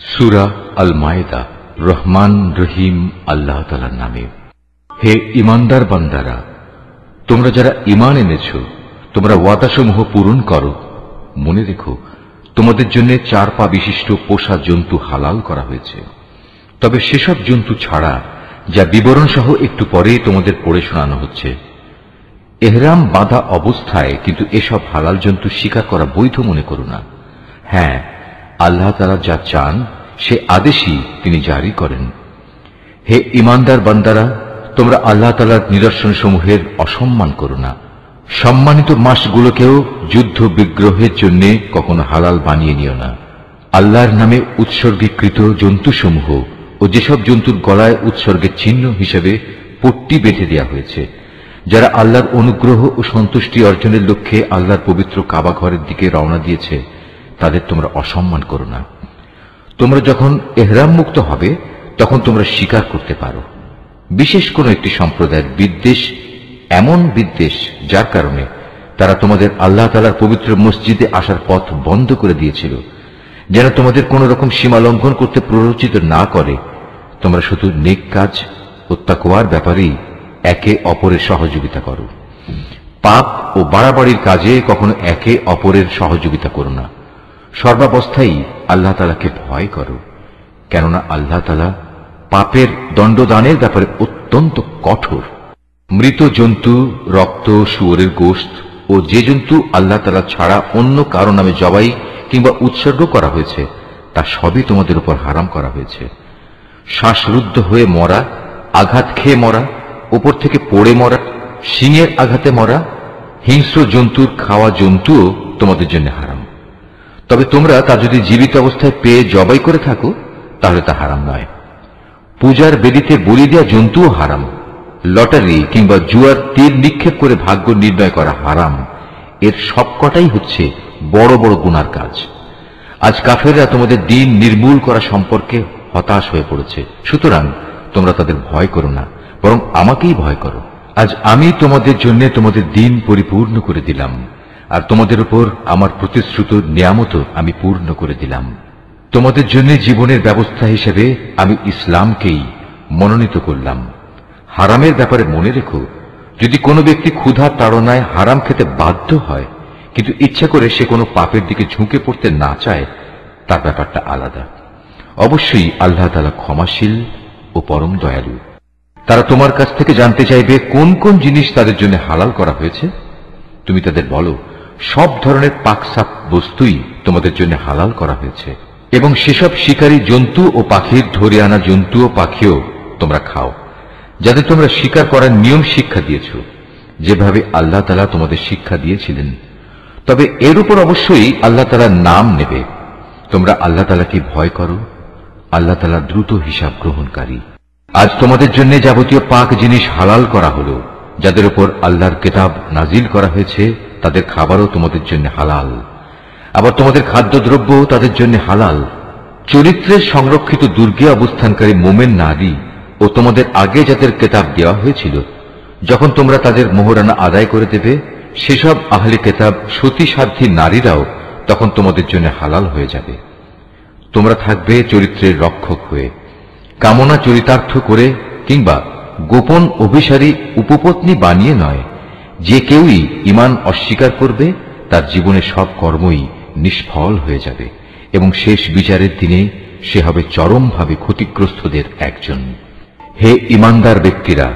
সূরা আল মায়েদা। রহমান রহিম আল্লাহ তাআলার নামে। হে ঈমানদার বান্দারা, তোমরা যারা ঈমান এনেছ, তোমরা ওয়াদাসমূহ পূরণ করো। মনে রেখো, তোমাদের জন্য 4 পা বিশিষ্ট পোষা জন্তু হালাল করা হয়েছে, তবে সেসব জন্তু ছাড়া যা বিবরণ সহ একটু পরে তোমাদের পড়ে শোনানো হচ্ছে। এহরাম বাঁধা অবস্থায় কিন্তু এসব হালাল জন্তু শিকার করা বৈধ মনে করো না। হ্যাঁ, আল্লাহ তাআলা যা চান সে আদেশই তিনি জারি করেন। হে ঈমানদার বান্দারা, তোমরা আল্লাহ তাআলার নিদর্শন সমূহের অসম্মান করো না। সম্মানিত মাসগুলোকেও যুদ্ধ বিগ্রহের জন্য কখনো হালাল বানিয়ে নিও না। আল্লাহর নামে উৎসর্গীকৃত জন্তুসমূহ ও যেসব জন্তুর গলায় উৎসর্গের চিহ্ন হিসেবে পট্টি বেঁধে দেওয়া হয়েছে, যারা আল্লাহর অনুগ্রহ ও সন্তুষ্টি অর্জনের লক্ষ্যে আল্লাহর পবিত্র কাবা ঘরের দিকে রওনা দিয়েছে, তাদের তোমরা অসম্মান করো না। তোমরা যখন এহরাম মুক্ত হবে তখন তোমরা শিকার করতে পারো। বিশেষ কোন একটি সম্প্রদায়ের বিদ্বেষ এমন বিদ্বেষ যার কারণে তারা তোমাদের আল্লাহ তাআলার পবিত্র মসজিদে আসার পথ বন্ধ করে দিয়েছিল, যেন তোমাদের কোন রকম সীমা লঙ্ঘন করতে প্ররোচিত না করে। তোমরা শুধু নেক কাজ ও তাকওয়ার ব্যাপারেই একে অপরের সহযোগিতা করো। পাপ ও বাড়াবাড়ির কাজে কখনো একে অপরের সহযোগিতা করো না। সর্বাবস্থায় আল্লাহ তাআলাকে ভয় করো, কেননা আল্লাহ তাআলা পাপের দণ্ডদানের ব্যাপারে অত্যন্ত কঠোর। মৃত জন্তু, রক্ত, শুয়োরের গোশত ও যে জন্তু আল্লাহ তাআলা ছাড়া অন্য কারো নামে জবাই কিংবা উৎসর্গ করা হয়েছে তা সবই তোমাদের উপর হারাম করা হয়েছে। শ্বাসরুদ্ধ হয়ে মরা, আঘাত খেয়ে মরা, উপর থেকে পড়ে মরা, শিঙের আঘাতে মরা, হিংস্র জন্তুর খাওয়া জন্তুও তোমাদের জন্য হারাম। তবে তোমরা তা যদি জীবিত অবস্থায় পেয়ে জবাই করে থাকো তাহলে তা হারাম নয়। পূজার বেদিতে বলি দেওয়া জন্তুও হারাম। লটারি কিংবা জুয়ার তীর নিক্ষেপ করে ভাগ্য নির্ণয় করা হারাম। এর সবকটাই হচ্ছে বড় বড় গুনার কাজ। আজ কাফেররা তোমাদের দিন নির্মূল করা সম্পর্কে হতাশ হয়ে পড়েছে, সুতরাং তোমরা তাদের ভয় করো না, বরং আমাকেই ভয় করো। আজ আমি তোমাদের জন্য তোমাদের দিন পরিপূর্ণ করে দিলাম, আর তোমাদের উপর আমার প্রতিশ্রুত নিয়ামতও আমি পূর্ণ করে দিলাম। তোমাদের জন্য জীবনের ব্যবস্থা হিসেবে আমি ইসলামকেই মনোনীত করলাম। হারামের ব্যাপারে মনে রেখো, যদি কোনো ব্যক্তি ক্ষুধার তাড়নায় হারাম খেতে বাধ্য হয় কিন্তু ইচ্ছা করে সে কোনো পাপের দিকে ঝুঁকে পড়তে না চায়, তার ব্যাপারটা আলাদা। অবশ্যই আল্লাহ তাআলা ক্ষমাশীল ও পরম দয়ালু। তারা তোমার কাছ থেকে জানতে চাইবে কোন কোন জিনিস তাদের জন্য হালাল করা হয়েছে। তুমি তাদের বলো, সব ধরনের পাকসাপ বস্তুই তোমাদের জন্য হালাল করা হয়েছে, এবং সেসব শিকারী জন্তু ও পাখির ধরে আনা জন্তু ও পাখিও তোমরা খাও, যাদের তোমরা শিকার করার নিয়ম শিক্ষা দিয়েছ, যেভাবে আল্লাহ তাআলা তোমাদের শিক্ষা দিয়েছিলেন। তবে এর উপর অবশ্যই আল্লাহ তাআলার নাম নেবে। তোমরা আল্লাহ তাআলাকে ভয় করো, আল্লাহ তাআলা দ্রুত হিসাব গ্রহণকারী। আজ তোমাদের জন্য যাবতীয় পাক জিনিস হালাল করা হলো। যাদের উপর আল্লাহর কিতাব নাজিল করা হয়েছে তাদের খাবারও তোমাদের জন্য হালাল, আবার তোমাদের খাদ্যদ্রব্য তাদের জন্য হালাল। চরিত্রের সংরক্ষিত দুর্গে অবস্থানকারী মোমেন নারী ও তোমাদের আগে যাদের কিতাব দেওয়া হয়েছিল, যখন তোমরা তাদের মোহরানা আদায় করে দেবে, সেসব আহলে কিতাব সতী সাধ্বী নারীরাও তখন তোমাদের জন্য হালাল হয়ে যাবে। তোমরা থাকবে চরিত্রের রক্ষক হয়ে, কামনা চরিতার্থ করে কিংবা গোপন অভিসারী উপপত্নী বানিয়ে নয়। যে কেউই ঈমান অস্বীকার করবে তার জীবনের সব কর্মই নিষ্ফল হয়ে যাবে, এবং শেষ বিচারের দিনে সে হবে চরমভাবে ক্ষতিগ্রস্তদের একজন। হে ঈমানদার ব্যক্তিরা,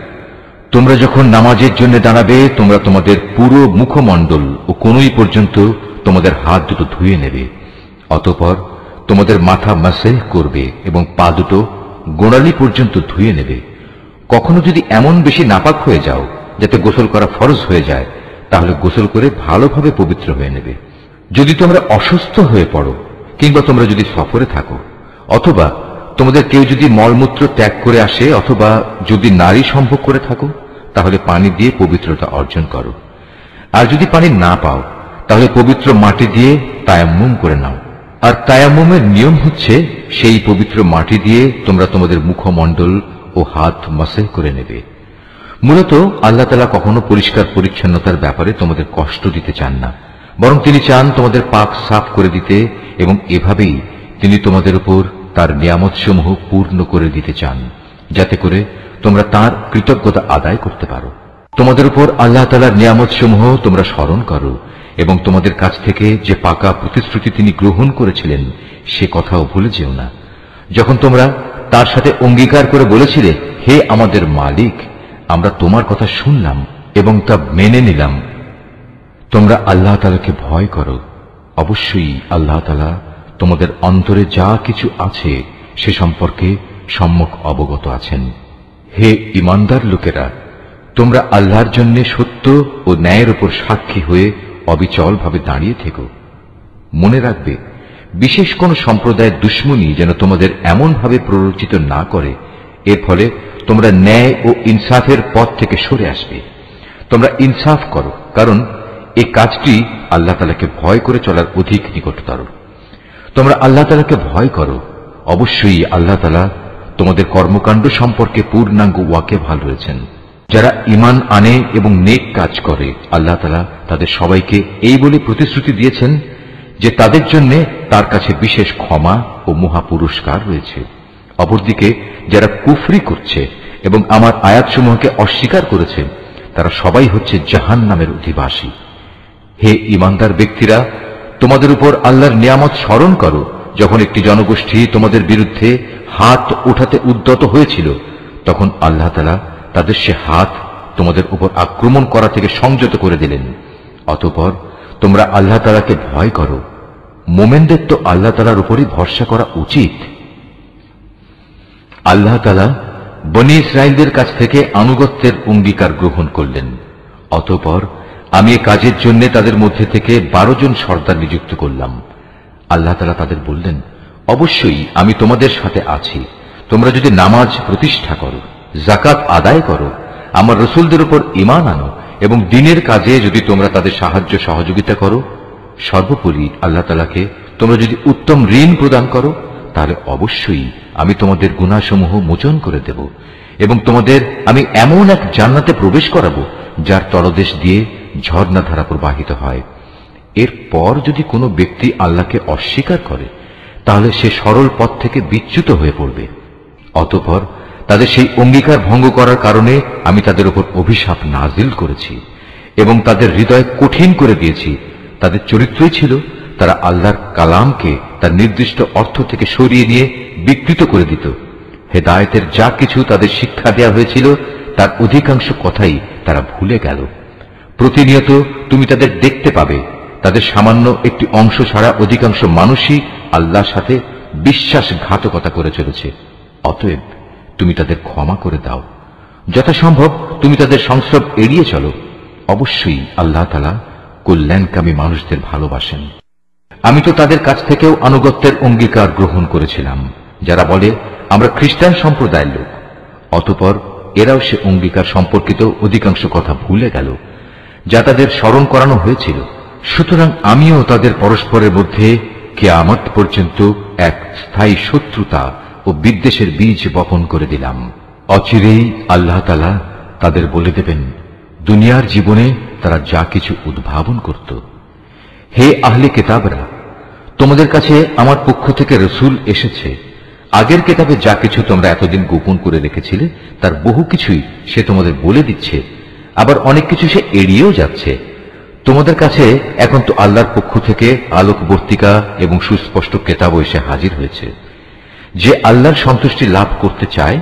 তোমরা যখন নামাজের জন্য দাঁড়াবে, তোমরা তোমাদের পুরো মুখমণ্ডল ও কনুই পর্যন্ত তোমাদের হাত দুটো ধুয়ে নেবে। অতঃপর তোমাদের মাথা মাসেহ করবে এবং পা দুটো গোড়ালি পর্যন্ত ধুয়ে নেবে। কখনো যদি এমন বেশি নাপাক হয়ে যাও যাতে গোসল করা ফরজ হয়ে যায়, তাহলে গোসল করে ভালোভাবে পবিত্র হয়ে নেবে। যদি তোমরা অসুস্থ হয়ে পড়ো কিংবা তোমরা যদি সফরে থাকো, অথবা তোমাদের কেউ যদি মলমূত্র ত্যাগ করে আসে, অথবা যদি নারী সম্ভোগ করে থাকো, তাহলে পানি দিয়ে পবিত্রতা অর্জন করো। আর যদি পানি না পাও তাহলে পবিত্র মাটি দিয়ে তায়াম্মুম করে নাও। আর তায়াম্মুমের নিয়ম হচ্ছে সেই পবিত্র মাটি দিয়ে তোমরা তোমাদের মুখমণ্ডল ও হাত মাসেহ করে নেবে। মূলত আল্লাহ তাআলা কখনো পরিষ্কার পরিচ্ছন্নতার ব্যাপারে তোমাদের কষ্ট দিতে চান না, বরং তিনি চান তোমাদের পাক সাফ করে দিতে, এবং এভাবেই তিনি তোমাদের উপর তার নিয়ামতসমূহ পূর্ণ করে দিতে চান, যাতে করে তোমরা তার কৃতজ্ঞতা আদায় করতে পারো। তোমাদের উপর আল্লাহ তাআলার নিয়ামতসমূহ তোমরা স্মরণ করো এবং তোমাদের কাছ থেকে যে পাকা প্রতিশ্রুতি তিনি গ্রহণ করেছিলেন সে কথাও ভুলে যেও না। যখন তোমরা তার সাথে অঙ্গীকার করে বলেছিলে, হে আমাদের মালিক, আমরা তোমার কথা শুনলাম এবং তা মেনে নিলাম। তোমরা আল্লাহ তাআলাকে ভয় করো। অবশ্যই আল্লাহ তাআলা তোমাদের অন্তরে যা কিছু আছে সে সম্পর্কে সম্যক অবগত আছেন। হে ঈমানদার লোকেরা, তোমরা আল্লাহর জন্য সত্য ও ন্যায়ের উপর সাক্ষী হয়ে অবিচলভাবে দাঁড়িয়ে থেকো। মনে রাখবে, বিশেষ কোন সম্প্রদায়ের দুশমনী যেন তোমাদের এমনভাবে প্ররোচিত না করে এর ফলে তোমরা ন্যায় ও ইনসাফের পথ থেকে সরে আসবে। তোমরা ইনসাফ করো, কারণ এই কাজটি আল্লাহ তাআলাকে ভয় করে চলার অধিক নিকটতর। তোমরা আল্লাহ তাআলাকে ভয় করো। অবশ্যই আল্লাহ তাআলা তোমাদের কর্মকাণ্ড সম্পর্কে পূর্ণাঙ্গ ওয়াকিবহাল রয়েছেন। যারা ঈমান আনে এবং নেক কাজ করে, আল্লাহ তাআলা তাদের সবাইকে এই বলে প্রতিশ্রুতি দিয়েছেন যে তাদের জন্য তার কাছে বিশেষ ক্ষমা ও মহা পুরস্কার রয়েছে। অপরদিকে যারা কুফরি করছে এবং আমার আয়াতসমূহকে অস্বীকার করেছে, তারা সবাই হচ্ছে জাহান্নামের অধিবাসী। হে ঈমানদার ব্যক্তিরা, তোমাদের উপর আল্লাহর নিয়ামত স্মরণ করো, যখন একটি জনগোষ্ঠী তোমাদের বিরুদ্ধে হাত উঠাতে উদ্যত হয়েছিল, তখন আল্লাহ তাআলা তাদের সে হাত তোমাদের উপর আক্রমণ করা থেকে সংযত করে দিলেন। অতঃপর তোমরা আল্লাহ তাআলাকে ভয় করো। মোমেনদের তো আল্লাহ তাআলার উপরই ভরসা করা উচিত। আল্লাহ তাআলা বনী ইসরাঈলদের কাছ থেকে আনুগত্যের অঙ্গীকার গ্রহণ করলেন। অতঃপর আমি এ কাজের জন্য তাদের মধ্যে থেকে 12 জন সর্দার নিযুক্ত করলাম। আল্লাহ তাআলা তাদের বললেন, অবশ্যই আমি তোমাদের সাথে আছি। তোমরা যদি নামাজ প্রতিষ্ঠা করো, যাকাত আদায় করো, আমার রাসূলদের উপর ঈমান আনো এবং দ্বীনের কাজে যদি তোমরা তাদের সাহায্য সহযোগিতা করো, সর্বোপরি আল্লাহ তাআলাকে তোমরা যদি উত্তম ঋণ প্রদান করো, তাহলে অবশ্যই আমি তোমাদের গুনাহসমূহ মোচন করে দেব এবং তোমাদের আমি এমন এক জান্নাতে প্রবেশ করাবো যার তলদেশ দিয়ে ঝর্ণাধারা প্রবাহিত হয়। এরপর যদি কোনো ব্যক্তি আল্লাহকে অস্বীকার করে, তাহলে সে সরল পথ থেকে বিচ্যুত হয়ে পড়বে। অতঃপর তাদের সেই অঙ্গীকার ভঙ্গ করার কারণে আমি তাদের উপর অভিশাপ নাজিল করেছি এবং তাদের হৃদয় কঠিন করে দিয়েছি। তাদের চরিত্রই ছিল তারা আল্লাহর কালামকে তার নির্দিষ্ট অর্থ থেকে সরিয়ে নিয়ে বিকৃত করে দিত। হেদায়েতের যা কিছু তাদের শিক্ষা দেয়া হয়েছিল তার অধিকাংশ কথাই তারা ভুলে গেল। প্রতিনিয়ত তুমি তাদের দেখতে পাবে, তাদের সামান্য একটি অংশ ছাড়া অধিকাংশ মানুষই আল্লাহর সাথে বিশ্বাসঘাতকতা করে চলেছে। অতএব তুমি তাদের ক্ষমা করে দাও। যথাসম্ভব তুমি তাদের সংস্রব এড়িয়ে চলো। অবশ্যই আল্লাহ তাআলা কল্যাণকামী মানুষদের ভালোবাসেন। আমি তো তাদের কাছ থেকেও আনুগত্যের অঙ্গীকার গ্রহণ করেছিলাম, যারা বলে আমরা খ্রিস্টান সম্প্রদায়ের লোক। অতঃপর এরাও সে অঙ্গীকার সম্পর্কিত অধিকাংশ কথা ভুলে গেল যা তাদের স্মরণ করানো হয়েছিল। সুতরাং আমিও তাদের পরস্পরের মধ্যে কিয়ামত পর্যন্ত এক স্থায়ী শত্রুতা ও বিদ্বেষের বীজ বপন করে দিলাম। অচিরেই আল্লাহ তাআলা তাদের বলে দেবেন দুনিয়ার জীবনে তারা যা কিছু উদ্ভাবন করত। হে আহলে কিতাবরা, তোমাদের কাছে আমার পক্ষ থেকে রাসূল এসেছে। আগের কিতাবে যা কিছু তোমরা এতদিন গোপন করে রেখেছিলে তার বহু কিছুই সে তোমাদের বলে দিচ্ছে, আবার অনেক কিছু সে এড়িয়েও যাচ্ছে। তোমাদের কাছে এখন তো আল্লাহর পক্ষ থেকে আলোকবর্তিকা এবং সুস্পষ্ট কিতাব এসে হাজির হয়েছে। যে আল্লাহর সন্তুষ্টি লাভ করতে চায়,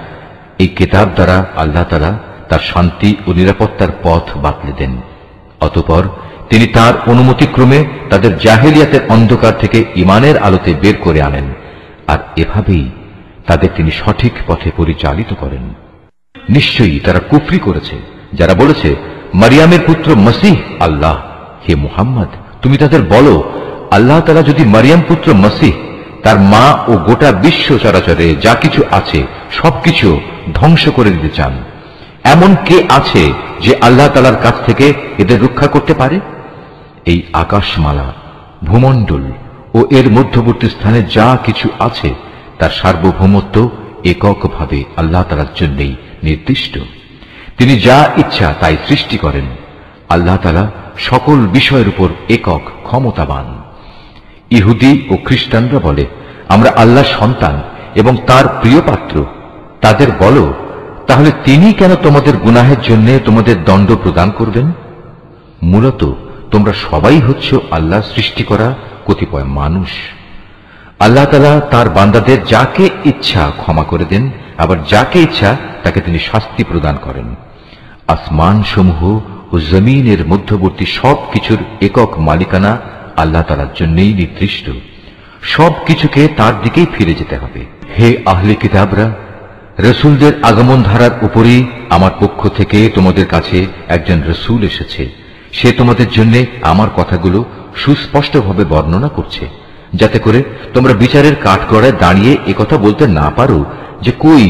এই কিতাব দ্বারা আল্লাহ তাআলা তার শান্তি ও নিরাপত্তার পথ বাতলে দেন। অতঃপর তিনি তার অনুমতিক্রমে তাদের জাহেলিয়াতের অন্ধকার থেকে ঈমানের আলোতে বের করে আনেন, আর এভাবেই তাদের তিনি সঠিক পথে পরিচালিত করেন। নিশ্চয়ই তারা কুফরি করেছে যারা বলেছে মারিয়ামের পুত্র মসীহ আল্লাহ। হে মুহাম্মদ, তুমি তাদের বলো, আল্লাহ তাআলা যদি মারিয়াম পুত্র মসীহ, তার মা ও গোটা বিশ্ব চরাচরে যা কিছু আছে সবকিছু ধ্বংস করে দিতে চান, এমন কে আছে যে আল্লাহ তাআলার কাছ থেকে এদের রক্ষা করতে পারে? এই আকাশমালা, ভূমণ্ডল ও এর মধ্যবর্তী স্থানে যা কিছু আছে তার সার্বভৌমত্ব এককভাবে আল্লাহ তাআলার জন্যই নির্দিষ্ট। তিনি যা ইচ্ছা তাই সৃষ্টি করেন। আল্লাহ তাআলা সকল বিষয়ের উপর একক ক্ষমতাবান। ইহুদি ও খ্রিস্টানরা বলে আমরা আল্লাহর সন্তান এবং তার প্রিয় পাত্র, তাদের বলো, তাহলে তিনি কেন তোমাদের গুনাহের জন্য তোমাদের দণ্ড প্রদান করবেন? মূলত তোমরা সবাই হচ্ছ আল্লাহ সৃষ্টি করা কতিপয় মানুষ। আল্লাহ তাআলা তার বান্দাদের যাকে ইচ্ছা ক্ষমা করে দেন, আবার যাকে ইচ্ছা তাকে তিনি শাস্তি প্রদান করেন। আসমান সমূহ ও জমিনের মধ্যবর্তী সবকিছুর একক মালিকানা আল্লাহ তাআলার জন্যই নির্দিষ্ট। সবকিছুকে তার দিকেই ফিরে যেতে হবে। হে আহলে কিতাবরা, রসুলদের আগমন ধারার উপরই আমার পক্ষ থেকে তোমাদের কাছে একজন রসুল এসেছে। সে তোমাদের জন্য আমার কথাগুলো সুস্পষ্টভাবে বর্ণনা করছে, যাতে করে তোমরা বিচারের কাঠগড়ায় দাঁড়িয়ে একথা বলতে না পারো যে কই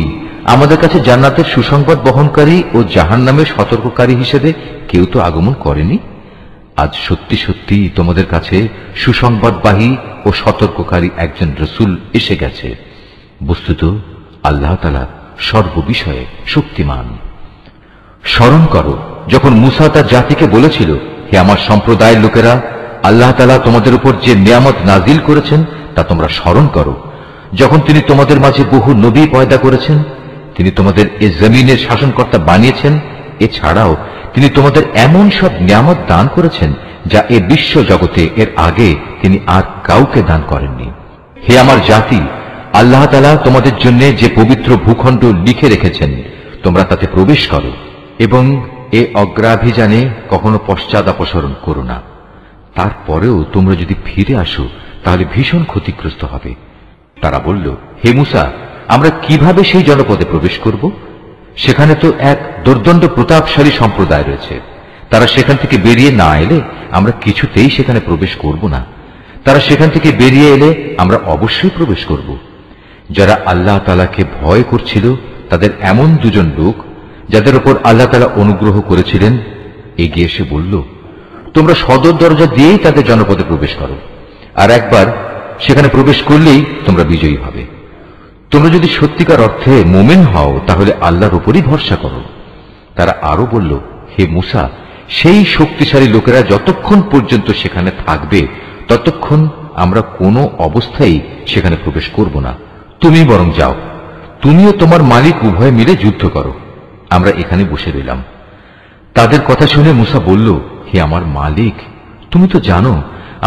আমাদের কাছে জান্নাতের সুসংবাদ বহনকারী ও জাহান্নামের সতর্ককারী হিসেবে কেউ তো আগমন করেনি। আজ সত্যি সত্যি তোমাদের কাছে সুসংবাদবাহী ও সতর্ককারী একজন রসুল এসে গেছে। বস্তুত আল্লাহ তাআলা সর্ববিষয়ে শক্তিমান। স্মরণ করো যখন মুসা তার জাতিকে বলেছিল, হে আমার সম্প্রদায়ের লোকেরা, আল্লাহ তাআলা তোমাদের উপর যে নিয়ামত নাজিল করেছেন তা তোমরা স্মরণ করো। যখন তিনি তোমাদের মাঝে বহু নবী পয়দা করেছেন, তিনি তোমাদের এ জমিনের শাসনকর্তা বানিয়েছেন, এছাড়াও তিনি তোমাদের এমন সব নিয়ামত দান করেছেন যা এ বিশ্ব জগতে এর আগে তিনি আর কাউকে দান করেননি। হে আমার জাতি, আল্লাহ তাআলা তোমাদের জন্য যে পবিত্র ভূখণ্ড লিখে রেখেছেন, তোমরা তাতে প্রবেশ করো এবং এ অগ্রাভিযানে কখনো পশ্চাদাপসরণ করো না। তারপরেও তোমরা যদি ফিরে আসো তাহলে ভীষণ ক্ষতিগ্রস্ত হবে। তারা বলল, হে মুসা, আমরা কিভাবে সেই জনপদে প্রবেশ করব? সেখানে তো এক দুর্দণ্ড প্রতাপশালী সম্প্রদায় রয়েছে। তারা সেখান থেকে বেরিয়ে না এলে আমরা কিছুতেই সেখানে প্রবেশ করব না। তারা সেখান থেকে বেরিয়ে এলে আমরা অবশ্যই প্রবেশ করব। যারা আল্লাহ তাআলাকে ভয় করছিল তাদের এমন দুজন লোক, যাদের উপর আল্লাহ তাআলা অনুগ্রহ করেছিলেন, এগিয়ে এসে বলল, তোমরা সদর দরজা দিয়েই তাদের জনপদে প্রবেশ করো, আর একবার সেখানে প্রবেশ করলেই তোমরা বিজয়ী হবে। তোমরা যদি সত্যিকার অর্থে মুমিন হও তাহলে আল্লাহর উপরই ভরসা করো। তারা আরো বলল, হে মুসা, সেই শক্তিশালী লোকেরা যতক্ষণ পর্যন্ত সেখানে থাকবে ততক্ষণ আমরা কোনো অবস্থায় সেখানে প্রবেশ করব না। তুমি বরং যাও, তুমিও তোমার মালিক উভয় মিলে যুদ্ধ করো, আমরা এখানে বসে রইলাম। তাদের কথা শুনে মুসা বলল, হে আমার মালিক, তুমি তো জানো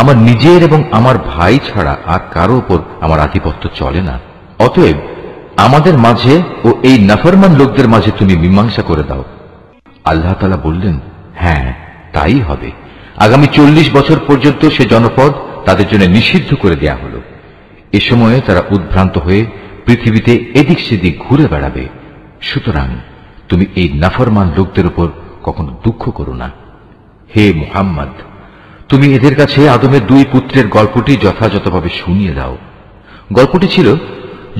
আমার নিজের এবং আমার ভাই ছাড়া আর কারো উপর আমার আধিপত্য চলে না। অতএব আমাদের মাঝে ও এই নাফরমান লোকদের মাঝে তুমি মীমাংসা করে দাও। আল্লাহ তাআলা বললেন, হ্যাঁ, তাই হবে। আগামী 40 বছর পর্যন্ত সে জনপদ তাদের জন্য নিষিদ্ধ করে দেয়া হলো। এ সময়ে তারা উদ্ভ্রান্ত হয়ে পৃথিবীতে এদিক সেদিক ঘুরে বেড়াবে। সুতরাং তুমি এই নাফরমান লোকদের উপর কখনো দুঃখ করো না। হে মুহাম্মদ, তুমি এদের কাছে আদমের 2 পুত্রের গল্পটি যথাযথভাবে শুনিয়ে দাও। গল্পটি ছিল,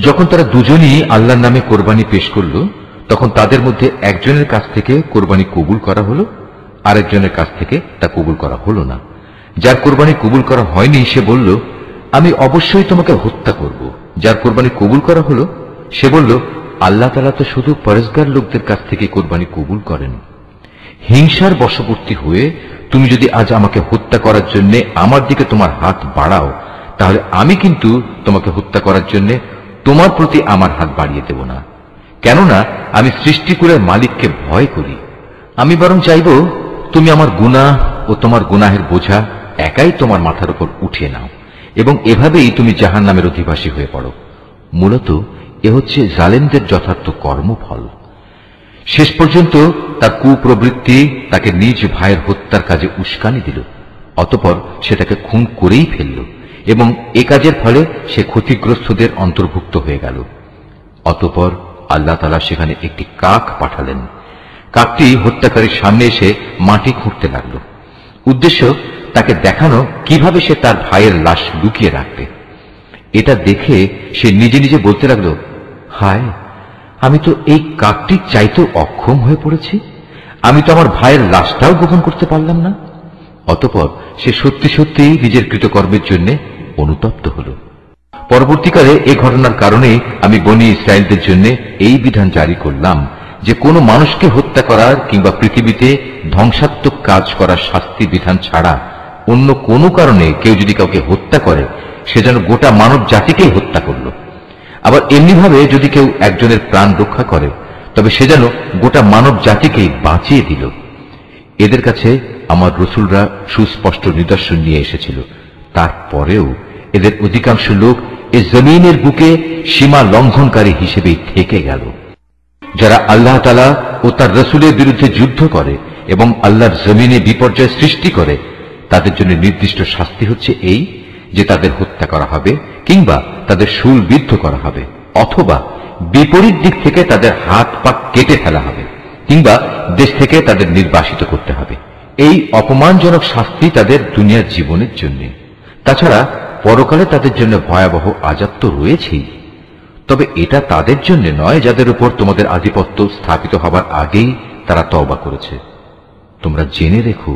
যখন তারা দুজনই আল্লাহর নামে কোরবানি পেশ করল, তখন তাদের মধ্যে একজনের কাছ থেকে কোরবানি কবুল করা হলো, আরেকজনের কাছ থেকে তা কবুল করা হলো না। যার কোরবানি কবুল করা হয়নি সে বলল, আমি অবশ্যই তোমাকে হত্যা করব। যার কোরবানি কবুল করা হলো সে বলল, আল্লাহ তাআলা তো শুধু পরেজগার লোকদের কাছ থেকে কোরবানি কবুল করেন। হিংসার বশবর্তী হয়ে তুমি যদি আজ আমাকে হত্যা করার জন্য আমার দিকে তোমার হাত বাড়াও, তাহলে আমি কিন্তু তোমাকে হত্যা করার জন্য তোমার প্রতি আমার হাত বাড়িয়ে দেব না। কেননা আমি সৃষ্টিকুলের মালিককে ভয় করি। আমি বরং চাইব তুমি আমার গুনাহ ও তোমার গুনাহের বোঝা একাই তোমার মাথার উপর উঠিয়ে নাও এবং এভাবেই তুমি জাহান্নামের অধিবাসী হয়ে পড়ো। মূলত এ হচ্ছে জালেমদের যথার্থ কর্মফল। শেষ পর্যন্ত তার কুপ্রবৃত্তি তাকে নিজ ভাইয়ের হত্যার কাজে উস্কানি দিল। অতঃপর সে তাকে খুন করেই ফেলল এবং এ কাজের ফলে সে ক্ষতিগ্রস্তদের অন্তর্ভুক্ত হয়ে গেল। অতঃপর আল্লাহ তাআলা সেখানে একটি কাক পাঠালেন। কাকটি হত্যাকারীর সামনে এসে মাটি খুঁড়তে লাগল। উদ্দেশ্য তাকে দেখানো কিভাবে সে তার ভাইয়ের লাশ লুকিয়ে রাখবে। এটা দেখে সে নিজে নিজে বলতে লাগল, হায়, আমি তো এই কাকটির চাইতেও অক্ষম হয়ে পড়েছি। আমি তো আমার ভাইয়ের লাশটাও গোপন করতে পারলাম না। অতঃপর সে সত্যি সত্যি নিজের কৃতকর্মের জন্য অনুতপ্ত হল। পরবর্তীকালে এই ঘটনার কারণে আমি বনী ইসরায়েলদের জন্য এই বিধান জারি করলাম যে কোনো মানুষকে হত্যা করার কিংবা পৃথিবীতে ধ্বংসাত্মক কাজ করার শাস্তি বিধান ছাড়া অন্য কোনো কারণে কেউ যদি কাউকে হত্যা করে, সে যেন গোটা মানব জাতিকেই হত্যা করল। আবার এমনিভাবে যদি কেউ একজনের প্রাণ রক্ষা করে তবে সে যেন গোটা মানব জাতিকেই বাঁচিয়ে দিল। এদের কাছে আমার রসুলরা সুস্পষ্ট নিদর্শন নিয়ে এসেছিল, তারপরেও এদের অধিকাংশ লোক এ জমিনের বুকে সীমা লঙ্ঘনকারী হিসেবেই থেকে গেল। যারা আল্লাহ তাআলা ও তার রসুলের বিরুদ্ধে যুদ্ধ করে এবং আল্লাহর জমিনে বিপর্যয় সৃষ্টি করে, তাদের জন্য নির্দিষ্ট শাস্তি হচ্ছে এই যে তাদের হত্যা করা হবে কিংবা তাদের শূলবিদ্ধ করা হবে, অথবা বিপরীত দিক থেকে তাদের হাত পা কেটে ফেলা হবে কিংবা দেশ থেকে তাদের নির্বাসিত করতে হবে। এই অপমানজনক শাস্তি তাদের দুনিয়ার জীবনের জন্য। তাছাড়া পরকালে তাদের জন্য ভয়াবহ আযাব তো রয়েছেই। তবে এটা তাদের জন্য নয় যাদের উপর তোমাদের আধিপত্য স্থাপিত হবার আগেই তারা তওবা করেছে। তোমরা জেনে রেখো,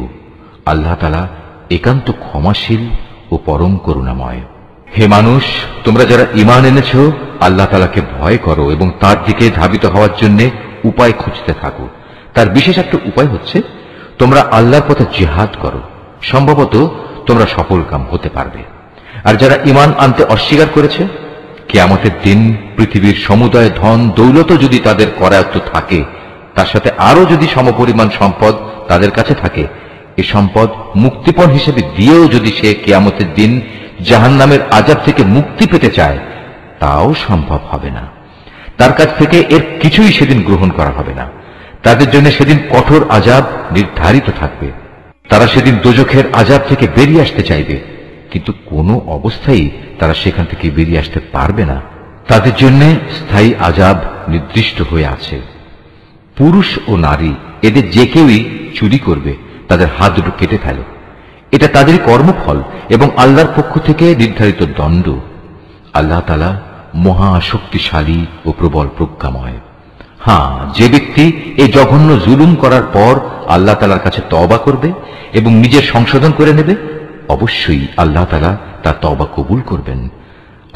আল্লাহ তাআলা একান্ত ক্ষমাশীল ও পরম করুণাময়। হে মানুষ, তোমরা যারা ঈমান এনেছ, আল্লাহ তাআলাকে ভয় করো এবং তার দিকে ধাবিত হওয়ার জন্য উপায় খুঁজতে থাকো। তার বিশেষ একটা উপায় হচ্ছে তোমরা আল্লাহর পথে জিহাদ করো, সম্ভবত তোমরা সফলকাম হতে পারবে। আর যারা ঈমান আনতে অস্বীকার করেছে, কিয়ামতের দিন পৃথিবীর সমুদয় ধন দৌলতও যদি তাদের করায়ত্ত থাকে, তার সাথে আরো যদি সমপরিমাণ সম্পদ তাদের কাছে থাকে, এ সম্পদ মুক্তিপণ হিসেবে দিয়েও যদি সে কিয়ামতের দিন জাহান্নামের আযাব থেকে মুক্তি পেতে চায়, তাও সম্ভব হবে না। তার কাছ থেকে এর কিছুই সেদিন গ্রহণ করা হবে না। তাদের জন্য সেদিন কঠোর আযাব নির্ধারিত থাকবে। তারা সেদিন দোজখের আযাব থেকে বেরিয়ে আসতে চাইবে, কিন্তু কোনো অবস্থায় তারা সেখান থেকে বেরিয়ে আসতে পারবে না। তাদের জন্য স্থায়ী আযাব নির্দিষ্ট হয়ে আছে। পুরুষ ও নারী এদের যে কেউই চুরি করবে, তাদের হাত দুটো কেটে ফেলো। এটা তাদের কর্মফল এবং আল্লাহর পক্ষ থেকে নির্ধারিত দণ্ড। আল্লাহ তাআলা মহা শক্তিশালী ও প্রবল প্রজ্ঞাময়। হ্যাঁ, যে ব্যক্তি এই জঘন্য জুলুম করার পর আল্লাহ তাআলার কাছে তওবা করবে এবং নিজের সংশোধন করে নেবে, অবশ্যই আল্লাহ তাআলা তার তওবা কবুল করবেন।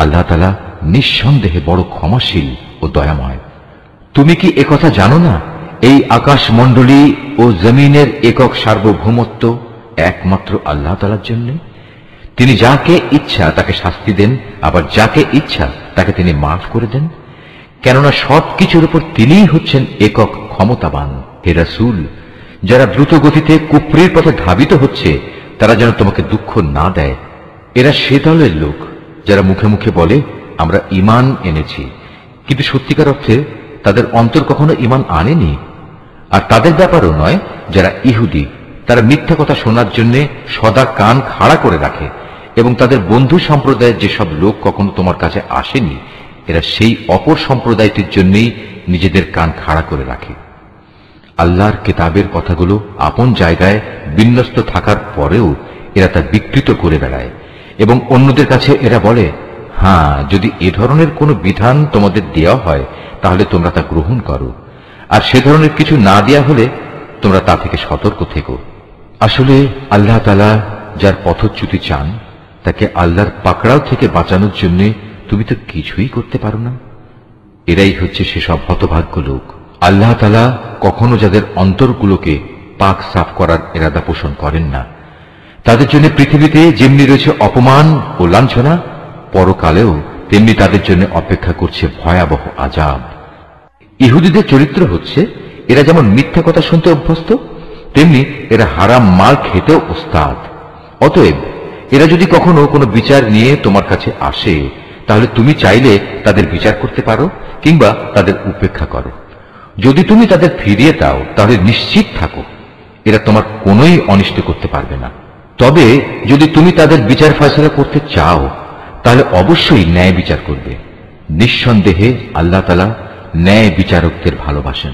আল্লাহ তাআলা নিঃসন্দেহে বড় ক্ষমাশীল ও দয়াময়। তুমি কি একথা জানো না, এই আকাশমণ্ডলী ও জমিনের একক সার্বভৌমত্ব একমাত্র আল্লাহ তাআলার জন্য? তিনি যাকে ইচ্ছা তাকে শাস্তি দেন, আবার যাকে ইচ্ছা তাকে তিনি মাফ করে দেন। কেননা সবকিছুর উপর তিনিই হচ্ছেন একক ক্ষমতাবান। হে রাসূল, যারা দ্রুত গতিতে কুফরির পথে ধাবিত হচ্ছে, তারা যেন তোমাকে দুঃখ না দেয়। এরা সে দলের লোক যারা মুখে মুখে বলে আমরা ঈমান এনেছি, কিন্তু সত্যিকার অর্থে তাদের অন্তর কখনো ঈমান আনেনি। আর তাদের ব্যাপারও নয় যারা ইহুদি, তারা মিথ্যা কথা শোনার জন্য সদা কান খাড়া করে রাখে এবং তাদের বন্ধু সম্প্রদায়ের যেসব লোক কখনো তোমার কাছে আসেনি, এরা সেই অপর সম্প্রদায়টির জন্যই নিজেদের কান খাড়া করে রাখে। আল্লাহর কিতাবের কথাগুলো আপন জায়গায় বিন্যস্ত থাকার পরেও এরা তা বিকৃত করে বেড়ায় এবং অন্যদের কাছে এরা বলে, হ্যাঁ, যদি এ ধরনের কোনো বিধান তোমাদের দেওয়া হয় তাহলে তোমরা তা গ্রহণ করো, আর সে ধরনের কিছু না দেয়া হলে তোমরা তা থেকে সতর্ক থেকো। আসলে আল্লাহ তাআলা যার পথচ্যুতি চান, তাকে আল্লাহর পাকড়াও থেকে বাঁচানোর জন্য তুমি তো কিছুই করতে পারো না। এরাই হচ্ছে সেসব হতভাগ্য লোক। আল্লাহ তাআলা কখনো যাদের অন্তরগুলোকে পাক সাফ করার ইরাদা পোষণ করেন না, তাদের জন্য পৃথিবীতে যেমনি রয়েছে অপমান ও লাঞ্ছনা, পরকালেও তেমনি তাদের জন্য অপেক্ষা করছে ভয়াবহ আযাব। ইহুদিদের চরিত্র হচ্ছে, এরা যেমন মিথ্যা কথা শুনতে অভ্যস্ত, তেমনি এরা হারাম মাল খেতেও ওস্তাদ। অতএব এরা যদি কখনো কোনো বিচার নিয়ে তোমার কাছে আসে, তাহলে তুমি চাইলে তাদের বিচার করতে পারো কিংবা তাদের উপেক্ষা করো। যদি তুমি তাদের ফিরিয়ে দাও, তাহলে নিশ্চিত থাকো এরা তোমার কোনোই অনিষ্ট করতে পারবে না। তবে যদি তুমি তাদের বিচার ফয়সালা করতে চাও, তাহলে অবশ্যই ন্যায় বিচার করবে। নিঃসন্দেহে আল্লাহ তাআলা ন্যায় বিচারকদের ভালোবাসেন।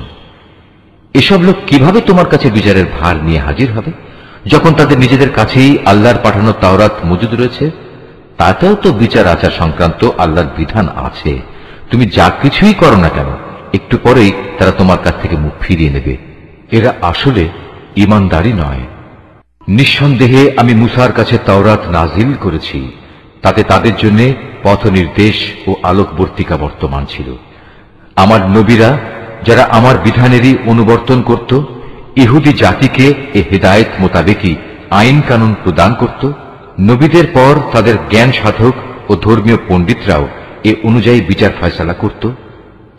এসব লোক কিভাবে তোমার কাছে বিচারের ভার নিয়ে হাজির হবে, যখন তাদের নিজেদের কাছেই আল্লাহর পাঠানো তাওরাত মজুদ রয়েছে? তাতেও তো বিচার আচার সংক্রান্ত আল্লাহর বিধান আছে। তুমি যা কিছুই করো না কেন, একটু পরেই তারা তোমার কাছ থেকে মুখ ফিরিয়ে নেবে। এরা আসলে ঈমানদারই নয়। নিঃসন্দেহে আমি মুসার কাছে তাওরাত নাজিল করেছি, তাতে তাদের জন্য পথ নির্দেশ ও আলোকবর্তিকা বর্তমান ছিল। আমার নবীরা যারা আমার বিধানেরই অনুবর্তন করত, ইহুদি জাতিকে এ হেদায়েত মোতাবেকই আইন কানুন প্রদান করত। নবীদের পর তাদের জ্ঞান সাধক ও ধর্মীয় পণ্ডিতরাও এ অনুযায়ী বিচার ফয়সালা করত?